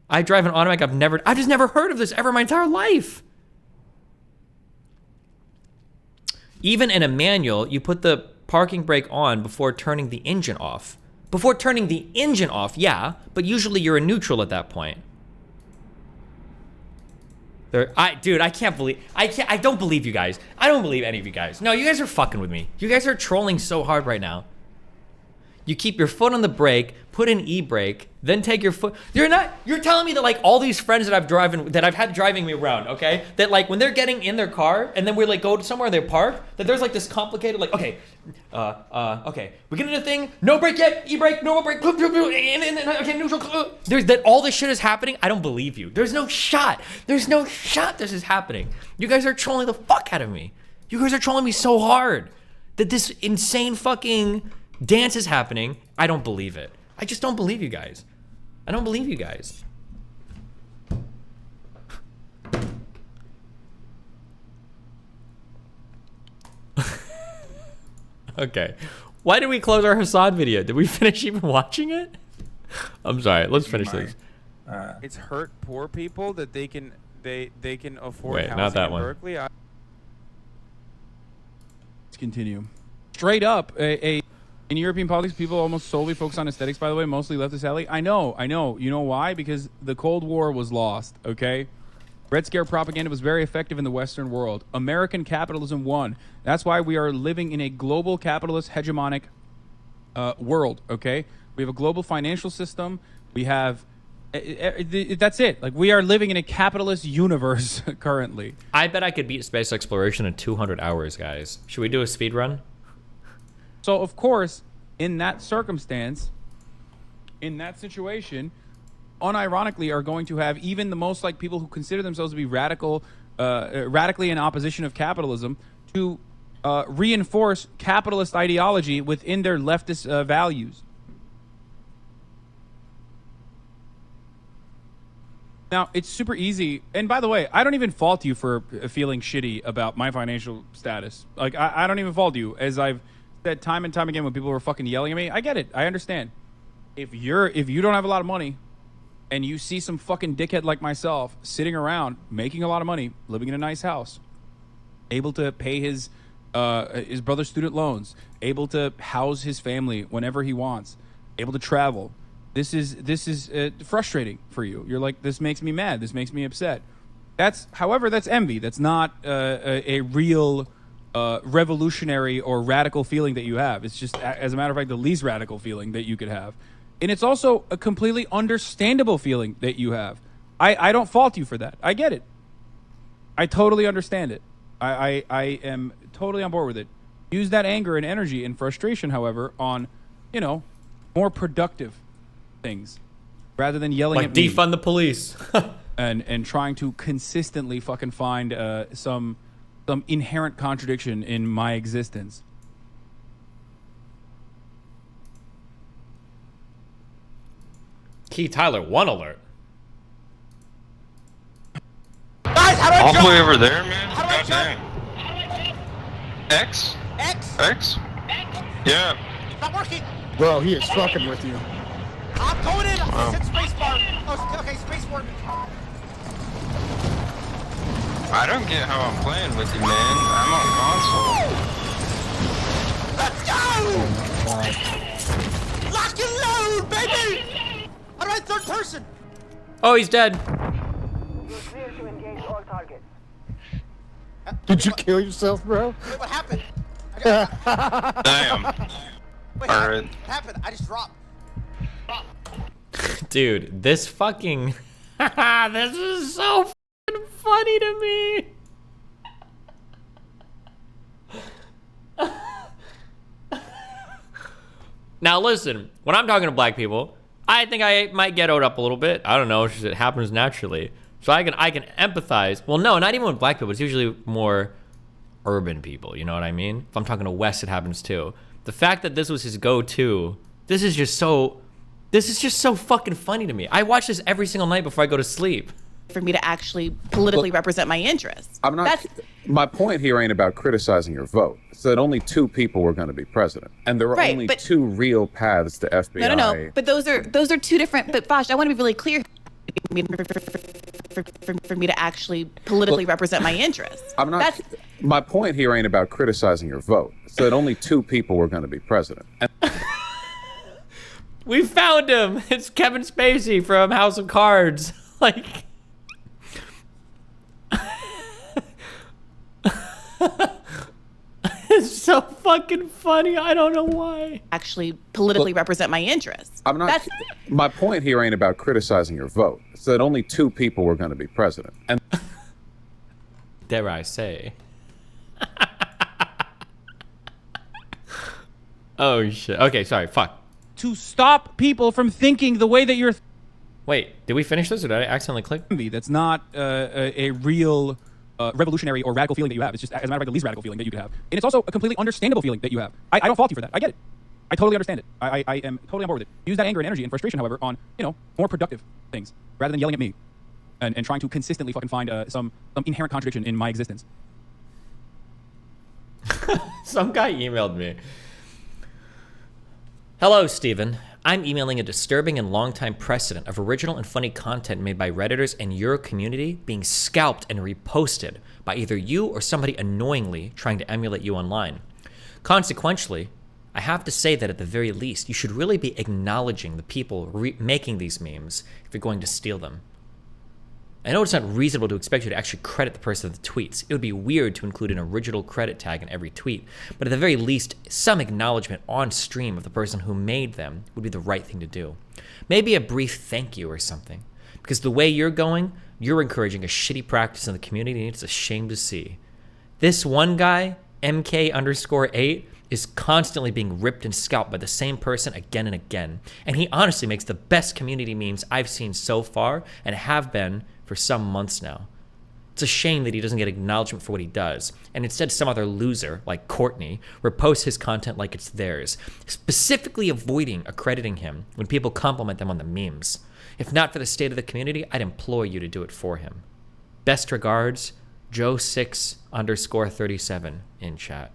I drive an automatic. I've just never heard of this ever in my entire life. Even in a manual, you put the parking brake on before turning the engine off. Before turning the engine off, yeah, but usually you're in neutral at that point. Dude, I don't believe you guys. I don't believe any of you guys. No, you guys are fucking with me. You guys are trolling so hard right now. You keep your foot on the brake, put in e-brake, then take your foot. You're telling me that all these friends that I've had driving me around, okay? That when they're getting in their car and then we're go to somewhere they park, that there's this complicated okay, we get in a thing, no brake yet, e-brake, no more brake, okay, neutral. There's that all this shit is happening. I don't believe you. There's no shot. There's no shot this is happening. You guys are trolling the fuck out of me. You guys are trolling me so hard that this insane fucking dance is happening. I don't believe it. I just don't believe you guys. I don't believe you guys. Okay. Why did we close our Hasan video? Did we finish even watching it? I'm sorry. Let's finish this. It's hurt poor people that they can afford housing not that in one. Berkeley. Let's continue. Straight up, in European politics, people almost solely focus on aesthetics, by the way, mostly leftist alley. I know. You know why? Because the Cold War was lost, okay? Red Scare propaganda was very effective in the Western world. American capitalism won. That's why we are living in a global capitalist hegemonic world, okay? We have a global financial system. We have... that's it. We are living in a capitalist universe currently. I bet I could beat space exploration in 200 hours, guys. Should we do a speed run? So, of course, in that circumstance, in that situation, unironically are going to have even the most people who consider themselves to be radically in opposition of capitalism to reinforce capitalist ideology within their leftist values. Now, it's super easy. And by the way, I don't even fault you for feeling shitty about my financial status. I don't even fault you, as I've said time and time again when people were fucking yelling at me. I get it. I understand. If you don't have a lot of money and you see some fucking dickhead like myself sitting around making a lot of money, living in a nice house, able to pay his brother's student loans, able to house his family whenever he wants, able to travel, this is frustrating for you. You're like, this makes me mad. This makes me upset. However, that's envy. That's not a real revolutionary or radical feeling that you have. It's just, as a matter of fact, the least radical feeling that you could have. And it's also a completely understandable feeling that you have. I don't fault you for that. I get it. I totally understand it. I am totally on board with it. Use that anger and energy and frustration, however, on, more productive things rather than yelling at me. Defund the police. and trying to consistently fucking find some inherent contradiction in my existence. Key Tyler 1 alert. Guys, how do I All the jump? way over there, man. How do I jump? X? X? X? Yeah. It's not working. Bro, he is fucking with you. I'm going in. I said spacebar. Oh, okay, spacebar. I don't get how I'm playing with you, man. I'm on console. Let's go! Lock and load, baby! All right, third person. Oh, he's dead. Did you kill yourself, bro? Wait, what happened? Damn. Wait, All right. what happened? I just dropped. Dude, this fucking... this is so fucking funny to me. Now listen, when I'm talking to black people, I think I might ghettoed up a little bit. I don't know, it's just, it happens naturally. So I can empathize. Well, no, not even with black people. It's usually more urban people, you know what I mean? If I'm talking to Wes, it happens too. The fact that this was his go-to, this is just so fucking funny to me. I watch this every single night before I go to sleep. For me to actually politically represent my interests. I'm not. My point here ain't about criticizing your vote. It's that only 2 people were going to be president, and there are Right, only but- 2 real paths to FBI. No. But those are 2 different. But Vosh, I want to be really clear. For me to actually politically represent my interests. I'm not. My point here ain't about criticizing your vote. It's that only 2 people were going to be president. And We found him. It's Kevin Spacey from House of Cards. Like. It's so fucking funny. I don't know why. Actually politically represent my interests. I'm not. My point here ain't about criticizing your vote. It's that only 2 people were going to be president. And dare I say. Oh shit. Okay, sorry. Fuck. To stop people from thinking the way that you're. Wait, did we finish this or did I accidentally click? That's not a real revolutionary or radical feeling that you have. It's just, as a matter of fact, the least radical feeling that you could have. And it's also a completely understandable feeling that you have. I don't fault you for that. I get it. I totally understand it. I am totally on board with it. Use that anger and energy and frustration, however, on, more productive things rather than yelling at me and trying to consistently fucking find some inherent contradiction in my existence. Some guy emailed me. Hello, Steven. I'm emailing a disturbing and long-time precedent of original and funny content made by Redditors and your community being scalped and reposted by either you or somebody annoyingly trying to emulate you online. Consequently, I have to say that at the very least, you should really be acknowledging the people making these memes if you're going to steal them. I know it's not reasonable to expect you to actually credit the person with the tweets. It would be weird to include an original credit tag in every tweet, but at the very least, some acknowledgement on stream of the person who made them would be the right thing to do. Maybe a brief thank you or something. Because the way you're going, you're encouraging a shitty practice in the community, and it's a shame to see. This one guy, MK_8, is constantly being ripped and scalped by the same person again and again. And he honestly makes the best community memes I've seen so far, and have been for some months now. It's a shame that he doesn't get acknowledgement for what he does, and instead some other loser, like Courtney, reposts his content like it's theirs, specifically avoiding accrediting him when people compliment them on the memes. If not for the state of the community, I'd implore you to do it for him. Best regards, Joe6_37 in chat.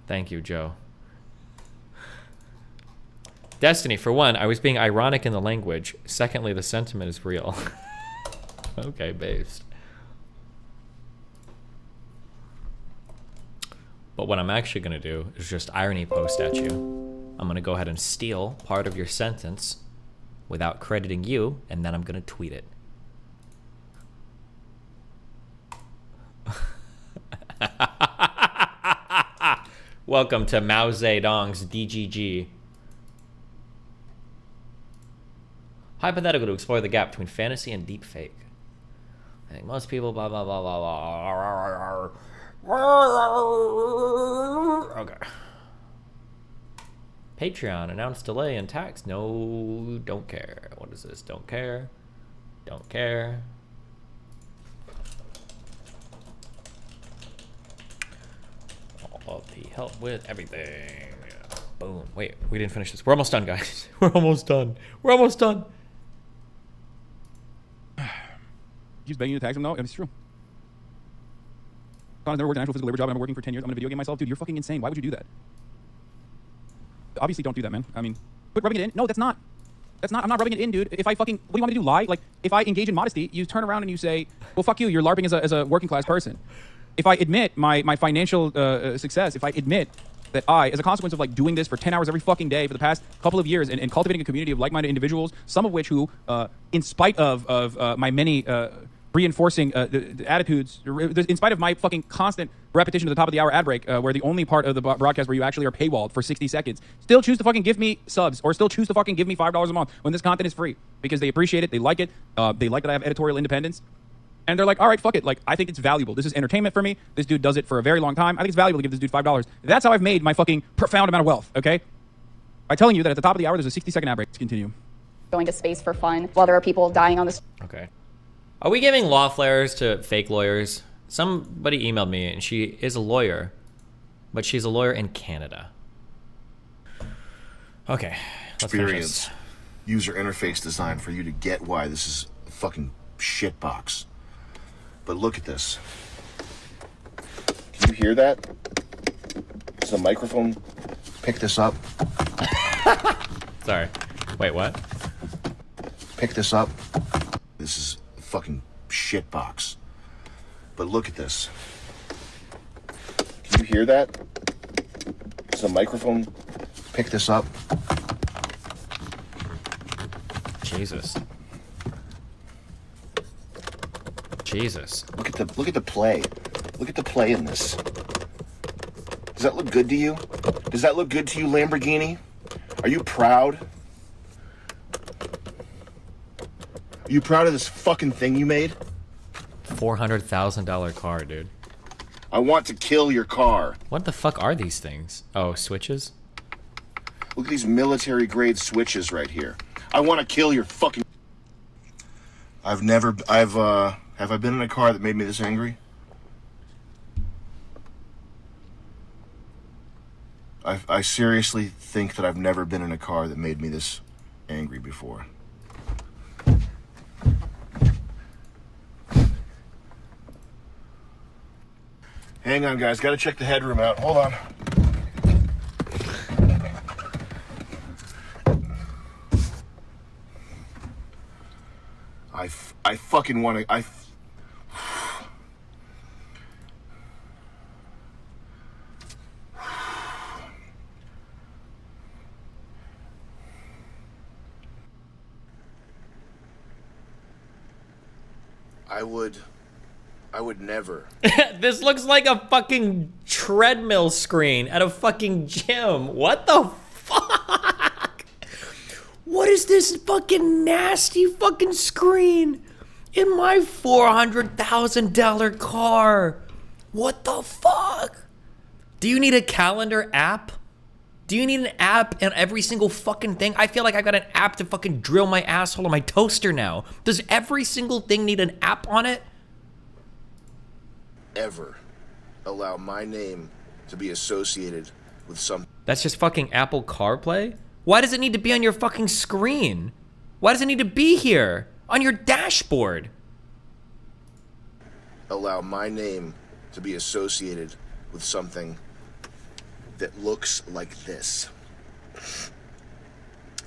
Thank you, Joe. Destiny, for one, I was being ironic in the language. Secondly, the sentiment is real. Okay, based. But what I'm actually going to do is just irony post at you. I'm going to go ahead and steal part of your sentence without crediting you, and then I'm going to tweet it. Welcome to Mao Zedong's DGG. Hypothetical to explore the gap between fantasy and deepfake. I think most people blah blah blah blah blah. Okay. Patreon announced delay in tax. No, don't care. What is this? Don't care. Don't care. All of the help with everything. Boom. Wait, we didn't finish this. We're almost done, guys. We're almost done. We're almost done. He's begging you to tax him. No, it's true. I've never worked an actual physical labor job, and I'm working for 10 years. I'm gonna video game myself, dude. You're fucking insane. Why would you do that? Obviously, don't do that, man. I mean, quit rubbing it in. No, that's not. That's not. I'm not rubbing it in, dude. If I fucking, what do you want me to do? Lie? Like, if I engage in modesty, you turn around and you say, well, fuck you. You're LARPing as a working class person. If I admit my financial success, if I admit that I, as a consequence of like doing this for 10 hours every fucking day for the past couple of years and cultivating a community of like-minded individuals, some of which who, in spite of my many reinforcing the attitudes, in spite of my fucking constant repetition at the top of the hour ad break, where the only part of the broadcast where you actually are paywalled for 60 seconds, still choose to fucking give me subs or still choose to fucking give me $5 a month when this content is free because they appreciate it, they like it, they like that I have editorial independence. And they're like, all right, fuck it. Like, I think it's valuable. This is entertainment for me. This dude does it for a very long time. I think it's valuable to give this dude $5. That's how I've made my fucking profound amount of wealth, okay? By telling you that at the top of the hour, there's a 60-second ad break. Let's continue. Going to space for fun while there are people dying on the streets. Okay. Are we giving law flares to fake lawyers? Somebody emailed me, and she is a lawyer, but she's a lawyer in Canada. Okay. Let's Experience user interface design for you to get why this is a fucking shitbox. But look at this. Can you hear that? Does the microphone pick this up? Sorry. Wait, what? Pick this up. This is a fucking shitbox. But look at this. Can you hear that? Does the microphone pick this up? Jesus. Jesus. Look at the play. Look at the play in this. Does that look good to you? Does that look good to you, Lamborghini? Are you proud? Are you proud of this fucking thing you made? $400,000 car, dude. I want to kill your car. What the fuck are these things? Oh, switches? Look at these military grade switches right here. I want to kill your fucking... Have I been in a car that made me this angry? I seriously think that I've never been in a car that made me this angry before. Hang on, guys. Gotta check the headroom out. Hold on. I fucking want to... I would never. This looks like a fucking treadmill screen at a fucking gym. What the fuck? What is this fucking nasty fucking screen in my $400,000 car? What the fuck? Do you need a calendar app? Do you need an app in every single fucking thing? I feel like I've got an app to fucking drill my asshole on my toaster now. Does every single thing need an app on it? Ever allow my name to be associated with some... That's just fucking Apple CarPlay? Why does it need to be on your fucking screen? Why does it need to be here? On your dashboard? Allow my name to be associated with something that looks like this.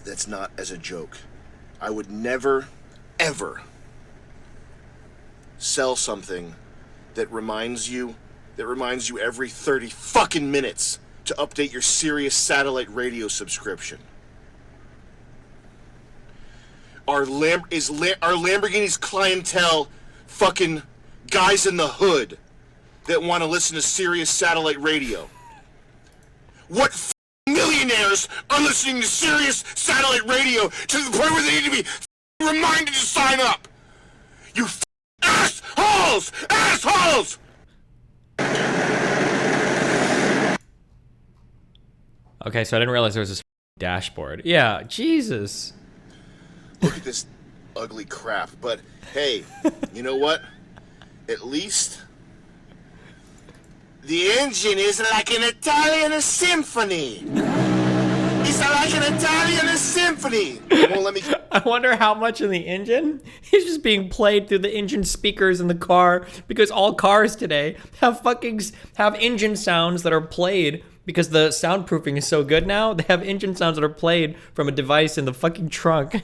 That's not as a joke. I would never, ever sell something that reminds you every 30 fucking minutes to update your Sirius satellite radio subscription. Are Lamborghini's clientele fucking guys in the hood that want to listen to Sirius satellite radio? What millionaires are listening to Sirius satellite radio to the point where they need to be reminded to sign up? You assholes! Assholes! Okay, so I didn't realize there was this dashboard. Yeah, Jesus. Look at this ugly crap. But hey, you know what? At least the engine is like an Italian symphony. It's like an Italian symphony. Well, let me... I wonder how much in the engine is just being played through the engine speakers in the car, because all cars today have engine sounds that are played because the soundproofing is so good now. They have engine sounds that are played from a device in the fucking trunk.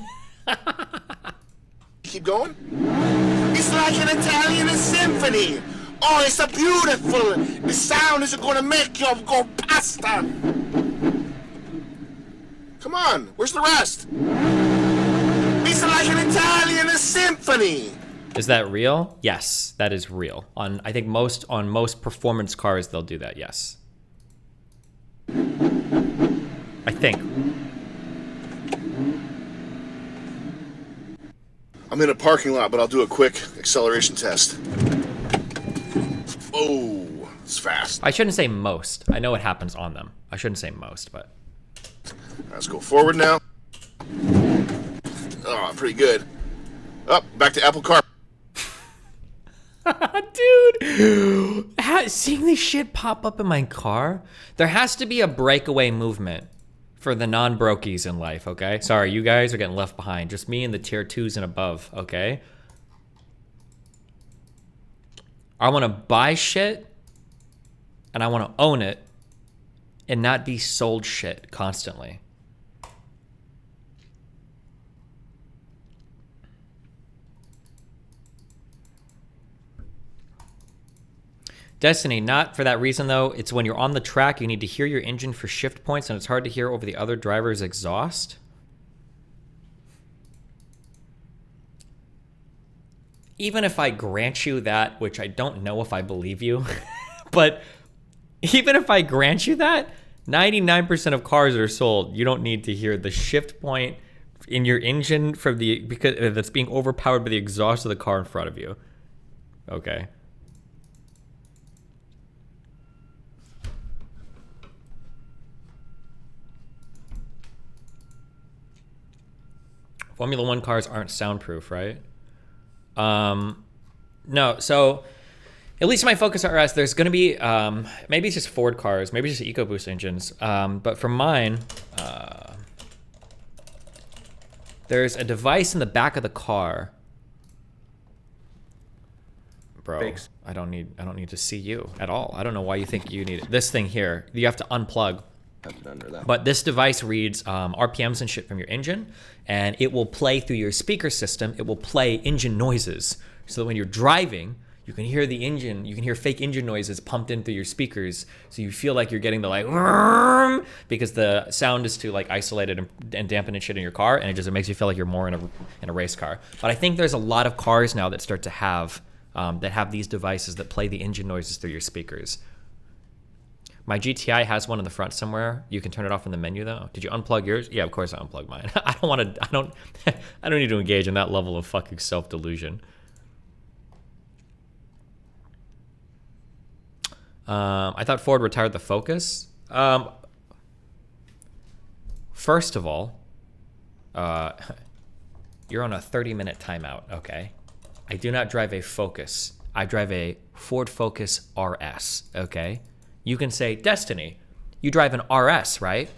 Keep going. It's like an Italian symphony. Oh, it's a beautiful. The sound is going to make you go pasta. Come on, where's the rest? It's like an Italian symphony. Is that real? Yes, that is real. I think on most performance cars they'll do that. Yes. I think. I'm in a parking lot, but I'll do a quick acceleration test. Oh, it's fast. I shouldn't say most. I know what happens on them. I shouldn't say most, but. Let's go forward now. Oh, pretty good. Up, back to Apple Car. Dude, seeing this shit pop up in my car, there has to be a breakaway movement for the non-brokies in life, okay? Sorry, you guys are getting left behind. Just me and the tier 2s and above, okay? I want to buy shit, and I want to own it, and not be sold shit constantly. Destiny, not for that reason though. It's when you're on the track, you need to hear your engine for shift points, and it's hard to hear over the other driver's exhaust. Even if I grant you that, which I don't know if I believe you, but even if I grant you that, 99% of cars that are sold, you don't need to hear the shift point in your engine because that's being overpowered by the exhaust of the car in front of you. Okay. Formula One cars aren't soundproof, right? No, so at least in my Focus RS, there's going to be, maybe it's just Ford cars, maybe it's just EcoBoost engines, but for mine, there's a device in the back of the car. Bro, Fakes. I don't need to see you at all. I don't know why you think you need it. This thing here, you have to unplug. Under that. But this device reads RPMs and shit from your engine, and it will play through your speaker system. It will play engine noises, so that when you're driving, you can hear the engine. You can hear fake engine noises pumped in through your speakers, so you feel like you're getting the like, because the sound is too like isolated and dampen and shit in your car, and it makes you feel like you're more in a race car. But I think there's a lot of cars now that start to have these devices that play the engine noises through your speakers. My GTI has one in the front somewhere. You can turn it off in the menu though. Did you unplug yours? Yeah, of course I unplugged mine. I don't need to engage in that level of fucking self-delusion. I thought Ford retired the Focus. First of all, you're on a 30-minute timeout, okay? I do not drive a Focus. I drive a Ford Focus RS, okay? You can say, Destiny, you drive an RS, right?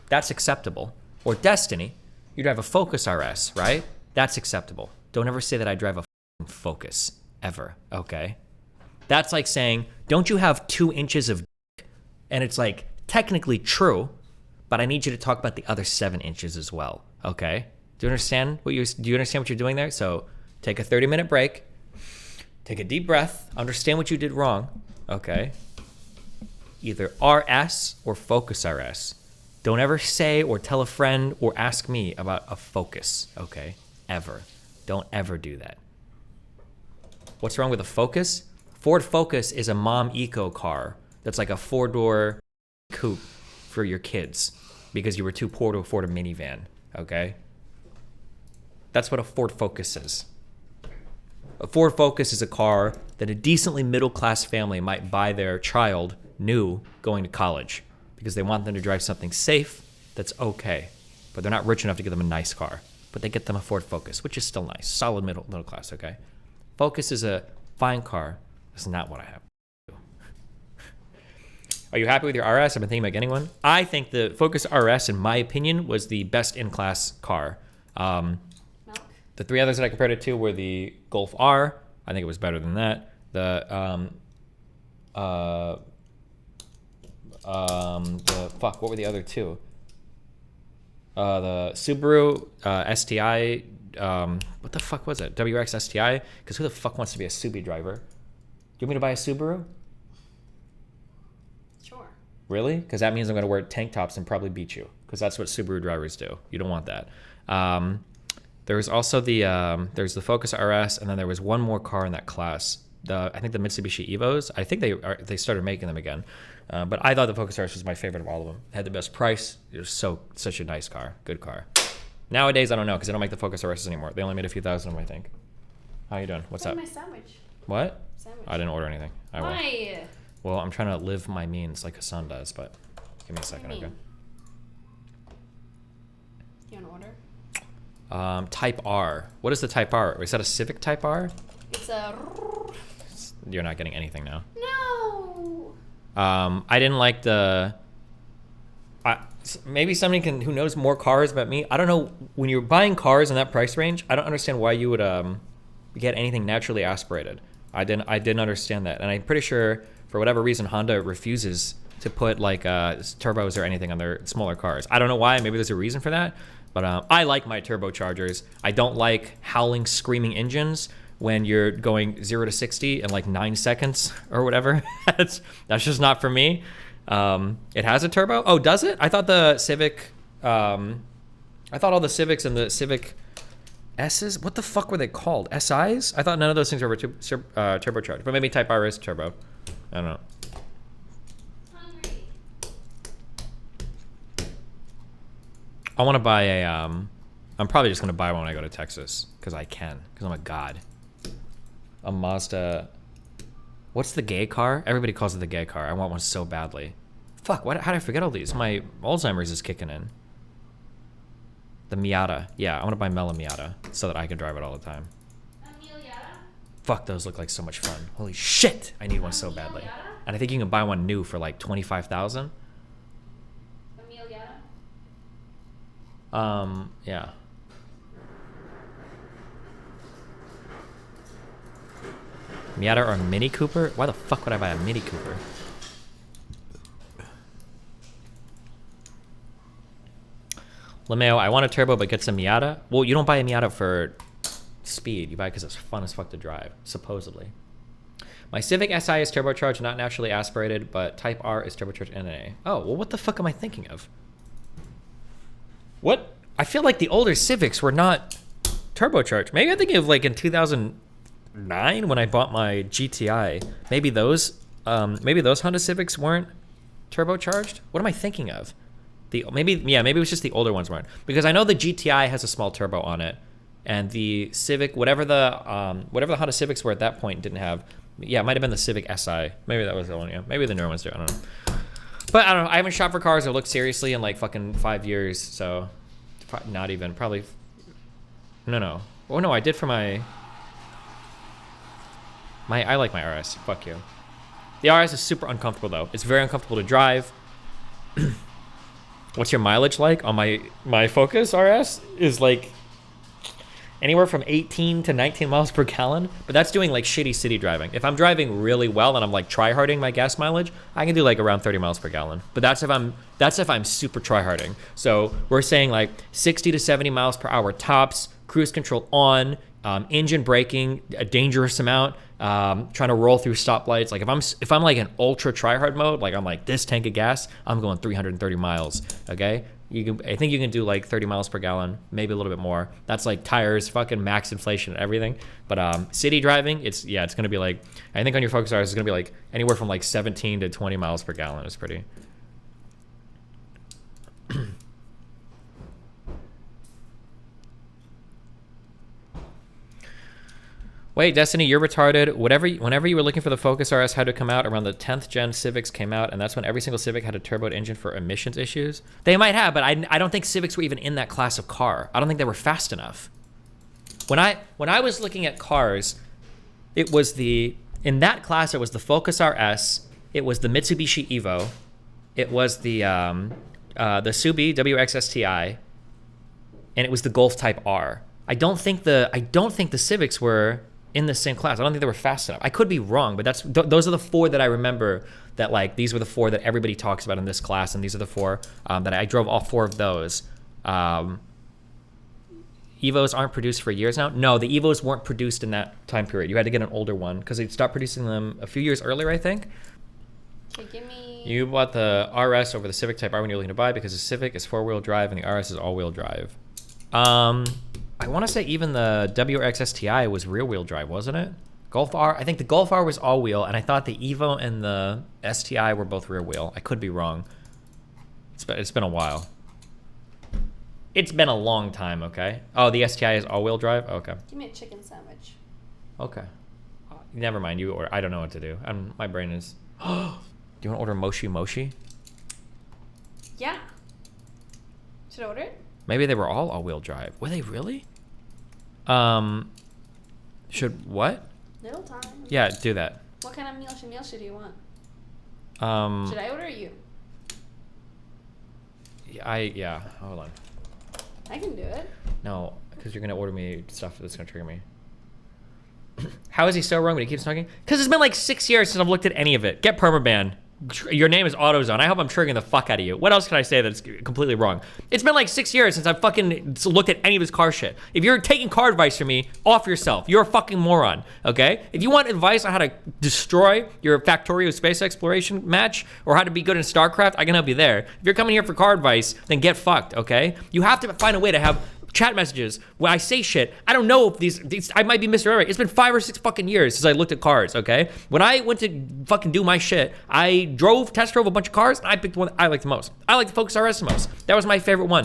That's acceptable. Or Destiny, you drive a Focus RS, right? That's acceptable. Don't ever say that I drive a Focus, ever, okay? That's like saying, don't you have 2 inches of dick? And it's like, technically true, but I need you to talk about the other 7 inches as well, okay? Do you understand what you're doing there? So take a 30-minute break, take a deep breath, understand what you did wrong, okay? Either RS or Focus RS. Don't ever say or tell a friend or ask me about a Focus, okay? Ever. Don't ever do that. What's wrong with a Focus? Ford Focus is a mom eco car that's like a 4-door coupe for your kids because you were too poor to afford a minivan, okay? That's what a Ford Focus is. A Ford Focus is a car that a decently middle-class family might buy their child new going to college because they want them to drive something safe that's okay, but they're not rich enough to get them a nice car, but they get them a Ford Focus, which is still nice, solid middle class, okay? Focus is a fine car. That's not what I have. Are you happy with your RS? I've been thinking about getting one. I think the Focus RS, in my opinion, was the best in-class car. The three others that I compared it to were the Golf R. I think it was better than that. The fuck, what were the other two? The Subaru STI. What the fuck was it? WRX STI? Because who the fuck wants to be a Subi driver? Do you want me to buy a Subaru? Sure. Really? Because that means I'm going to wear tank tops and probably beat you. Because that's what Subaru drivers do. You don't want that. There was also there's the Focus RS, and then there was one more car in that class. I think the Mitsubishi Evos. I think they started making them again. But I thought the Focus RS was my favorite of all of them. It had the best price. It was such a nice car. Good car. Nowadays, I don't know, because they don't make the Focus RSs anymore. They only made a few thousand of them, I think. How you doing? What's up? My sandwich. What? Sandwich. I didn't order anything. I will. Why? Well, I'm trying to live my means like Hasan does, but give me a second, okay? You want to order? Type R. What is the Type R? Is that a Civic Type R? It's a... You're not getting anything now. No! I didn't like the... maybe somebody who knows more cars about me. I don't know. When you're buying cars in that price range, I don't understand why you would get anything naturally aspirated. I didn't understand that, and I'm pretty sure for whatever reason Honda refuses to put like turbos or anything on their smaller cars. I don't know why. Maybe there's a reason for that. But I like my turbochargers. I don't like howling, screaming engines when you're going 0 to 60 in like 9 seconds or whatever. that's just not for me. It has a turbo. Oh, does it? I thought the Civic. I thought all the Civics and the Civic S's. What the fuck were they called? SIs? I thought none of those things were turbocharged. But maybe Type R is turbo. I don't know. I want to buy a. I'm probably just gonna buy one when I go to Texas because I can. Because I'm a god. A Mazda. What's the gay car? Everybody calls it the gay car. I want one so badly. Fuck, how did I forget all these? My Alzheimer's is kicking in. The Miata. Yeah, I want to buy Mela Miata so that I can drive it all the time. Fuck, those look like so much fun. Holy shit, I need one so badly. And I think you can buy one new for like 25,000. Yeah. Miata or a Mini Cooper? Why the fuck would I buy a Mini Cooper? LeMayo, I want a turbo but get some Miata. Well, you don't buy a Miata for speed. You buy it because it's fun as fuck to drive, supposedly. My Civic Si is turbocharged, not naturally aspirated, but Type R is turbocharged NA. Oh, well, what the fuck am I thinking of? What? I feel like the older Civics were not turbocharged. Maybe I'm thinking of like in 2009 when I bought my GTI. Maybe those Honda Civics weren't turbocharged. What am I thinking of? Maybe it was just the older ones weren't, because I know the GTI has a small turbo on it, and the Civic, whatever the Honda Civics were at that point didn't have. Yeah, it might have been the Civic Si. Maybe that was the one. Yeah, maybe the newer ones do. I don't know. But I don't know. I haven't shopped for cars or looked seriously in like fucking 5 years. So, not even. Probably. No. Oh no, I did for my. I like my RS. Fuck you. The RS is super uncomfortable though. It's very uncomfortable to drive. What's your mileage like on my Focus RS? Is like anywhere from 18 to 19 miles per gallon, but that's doing like shitty city driving. If I'm driving really well and I'm like tryharding my gas mileage, I can do like around 30 miles per gallon. But that's if I'm super tryharding. So we're saying like 60 to 70 miles per hour tops, cruise control on, engine braking a dangerous amount, trying to roll through stoplights. Like if I'm like in ultra tryhard mode, like I'm like this tank of gas, I'm going 330 miles. Okay. I think you can do like 30 miles per gallon, maybe a little bit more. That's like tires, fucking max inflation, everything. But city driving, it's gonna be like, I think on your Focus RS, it's gonna be like anywhere from like 17 to 20 miles per gallon. It's pretty. Wait, Destiny, you're retarded. Whenever you were looking for the Focus RS had to come out, around the 10th gen Civics came out, and that's when every single Civic had a turboed engine for emissions issues. They might have, but I don't think Civics were even in that class of car. I don't think they were fast enough. When I was looking at cars, it was in that class, it was the Focus RS, it was the Mitsubishi Evo, it was the Subi WXSTI, and it was the Golf Type R. I don't think the Civics were in the same class. I don't think they were fast enough. I could be wrong, but those are the 4 that I remember. That like these were the 4 that everybody talks about in this class, and these are the 4 that I drove all 4 of those. Evos aren't produced for years now. No, the Evos weren't produced in that time period. You had to get an older one because they stopped producing them a few years earlier, I think. Okay, give me. You bought the RS over the Civic Type R when you were looking to buy because the Civic is 4-wheel drive and the RS is all-wheel drive. I want to say even the WRX STI was rear-wheel drive, wasn't it? Golf R, I think the Golf R was all-wheel, and I thought the Evo and the STI were both rear-wheel. I could be wrong. It's been a while. It's been a long time, okay? Oh, the STI is all-wheel drive? Okay. Give me a chicken sandwich. Okay. Never mind, you order. I don't know what to do. My brain is... Do you want to order Moshi Moshi? Yeah. Should I order it? Maybe they were all-wheel drive. Were they really? Should what? Little time. Yeah, do that. What kind of meal do you want? Should I order or you? Yeah, hold on. I can do it. No, because you're going to order me stuff that's going to trigger me. How is he so wrong when he keeps talking? Because it's been like 6 years since I've looked at any of it. Get permaban. Your name is AutoZone. I hope I'm triggering the fuck out of you. What else can I say that's completely wrong? It's been like 6 years since I've fucking looked at any of his car shit. If you're taking car advice from me, off yourself. You're a fucking moron, okay? If you want advice on how to destroy your Factorio space exploration match or how to be good in StarCraft, I can help you there. If you're coming here for car advice, then get fucked, okay? You have to find a way to have chat messages when I say shit. I don't know if these I might be misremembering. It's been 5 or 6 fucking years since I looked at cars, okay? When I went to fucking do my shit, I test drove a bunch of cars, and I picked one I liked the most. I liked the Focus RS the most. That was my favorite one.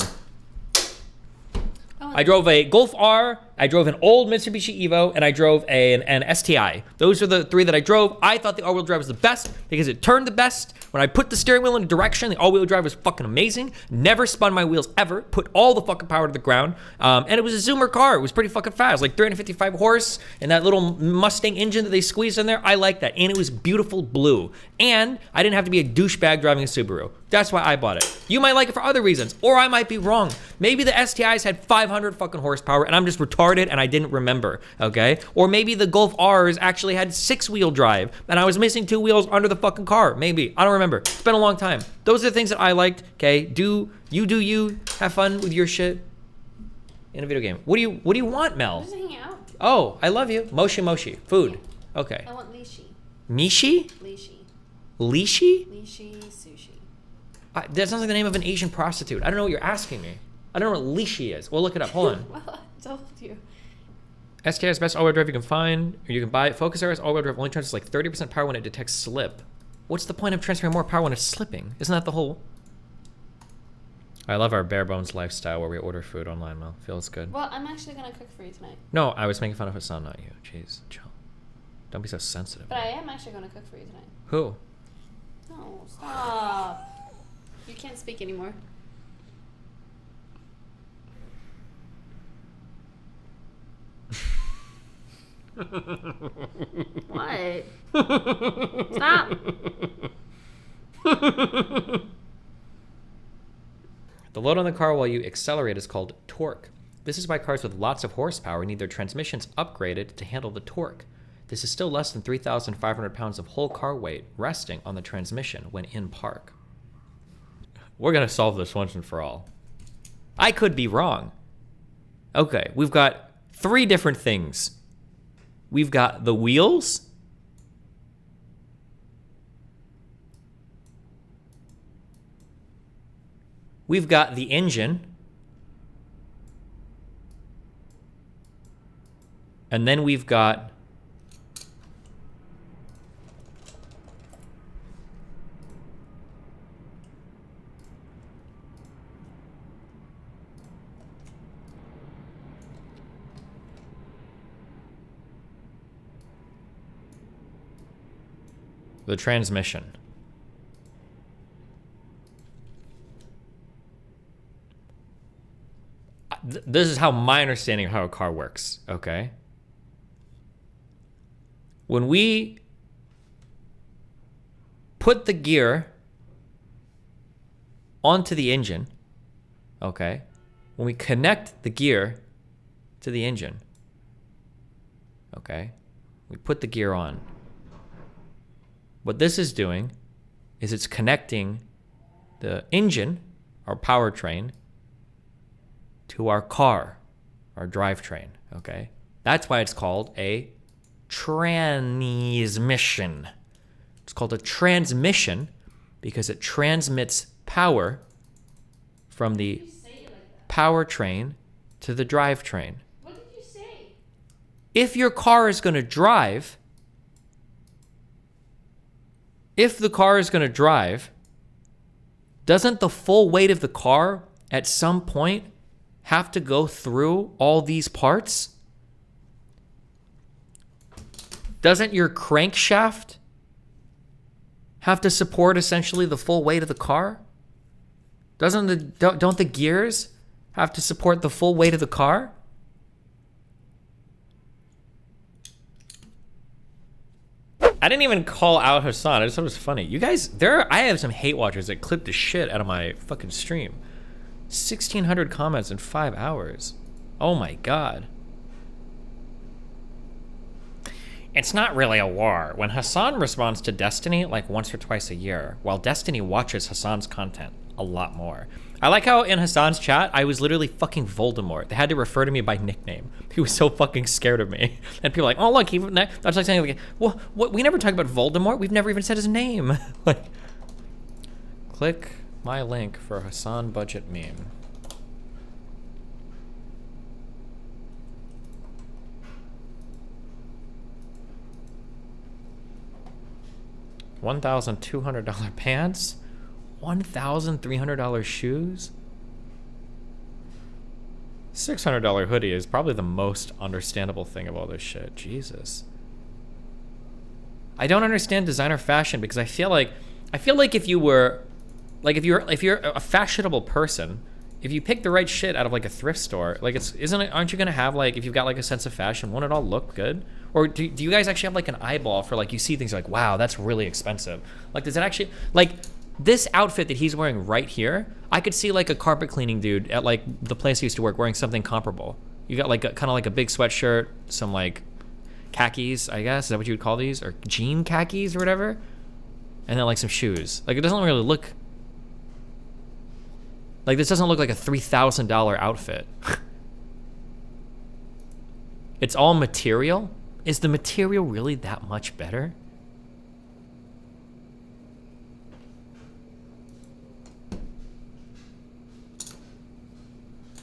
I drove a Golf R, I drove an old Mitsubishi Evo, and I drove an STI. Those are the 3 that I drove. I thought the all-wheel drive was the best because it turned the best. When I put the steering wheel in a direction, the all-wheel drive was fucking amazing. Never spun my wheels ever. Put all the fucking power to the ground. And it was a Zoomer car. It was pretty fucking fast, like 355 horse, and that little Mustang engine that they squeezed in there. I like that. And it was beautiful blue. And I didn't have to be a douchebag driving a Subaru. That's why I bought it. You might like it for other reasons, or I might be wrong. Maybe the STIs had 500 fucking horsepower, and I'm just retarded and I didn't remember, okay? Or maybe the Golf R's actually had 6-wheel drive, and I was missing 2 wheels under the fucking car. Maybe. I don't remember. It's been a long time. Those are the things that I liked, okay? Do you. Have fun with your shit in a video game. What do you want, Mel? Just hang out. Oh, I love you. Moshi. Food. Okay. I want lishi. Mishi? Lishi. Lishi? Lishi sushi. That sounds like the name of an Asian prostitute. I don't know what you're asking me. I don't know what lishi is. Well, look it up. Hold on. Well, I told you. STI is best all-wheel drive you can find, or you can buy. Focus RS all-wheel drive only transfers like 30% power when it detects slip. What's the point of transferring more power when it's slipping? Isn't that the whole... I love our bare bones lifestyle where we order food online, Mel. Feels good. Well, I'm actually going to cook for you tonight. No, I was making fun of Hasan, not you. Jeez, chill. Don't be so sensitive. But I am actually going to cook for you tonight. Who? No, stop. You can't speak anymore. What? Stop. The load on the car while you accelerate is called torque. This is why cars with lots of horsepower need their transmissions upgraded to handle the torque. This is still less than 3,500 pounds of whole car weight resting on the transmission when in park. We're going to solve this once and for all. I could be wrong. Okay, we've got 3 different things. We've got the wheels. We've got the engine. And then we've got the transmission. This is how my understanding of how a car works, okay? When we put the gear onto the engine, okay? When we connect the gear to the engine. Okay? We put the gear on. What this is doing is it's connecting the engine, our powertrain, to our car, our drivetrain, okay? That's why it's called a transmission. It's called a transmission because it transmits power from the powertrain to the drivetrain. What did you say? If your car is going to drive, doesn't the full weight of the car at some point have to go through all these parts? Doesn't your crankshaft have to support essentially the full weight of the car? Don't the gears have to support the full weight of the car? I didn't even call out Hasan. I just thought it was funny. You guys, I have some hate watchers that clip the shit out of my fucking stream. 1,600 comments in 5 hours. Oh my god. It's not really a war. When Hasan responds to Destiny like once or twice a year, while Destiny watches Hasan's content a lot more. I like how in Hasan's chat, I was literally fucking Voldemort. They had to refer to me by nickname. He was so fucking scared of me. And people were like, oh look, I was like saying, like, well, what? We never talk about Voldemort. We've never even said his name. Like, click my link for Hasan budget meme. $1,200 pants, $1,300 shoes, $600 hoodie is probably the most understandable thing of all this shit. Jesus. I don't understand designer fashion because I feel like if you're a fashionable person, if you pick the right shit out of like a thrift store, like aren't you gonna have like, if you've got like a sense of fashion, won't it all look good? Or do you guys actually have like an eyeball for like, you see things like, wow, that's really expensive. Like, does it actually, like this outfit that he's wearing right here, I could see like a carpet cleaning dude at like the place I used to work wearing something comparable. You got like kind of like a big sweatshirt, some like khakis, I guess, is that what you would call these? Or jean khakis or whatever? And then like some shoes. Like, it doesn't really look, like this doesn't look like a $3,000 outfit. It's all material? Is the material really that much better?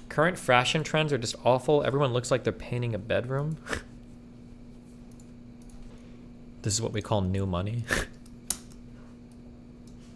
Current fashion trends are just awful. Everyone looks like they're painting a bedroom. This is what we call new money.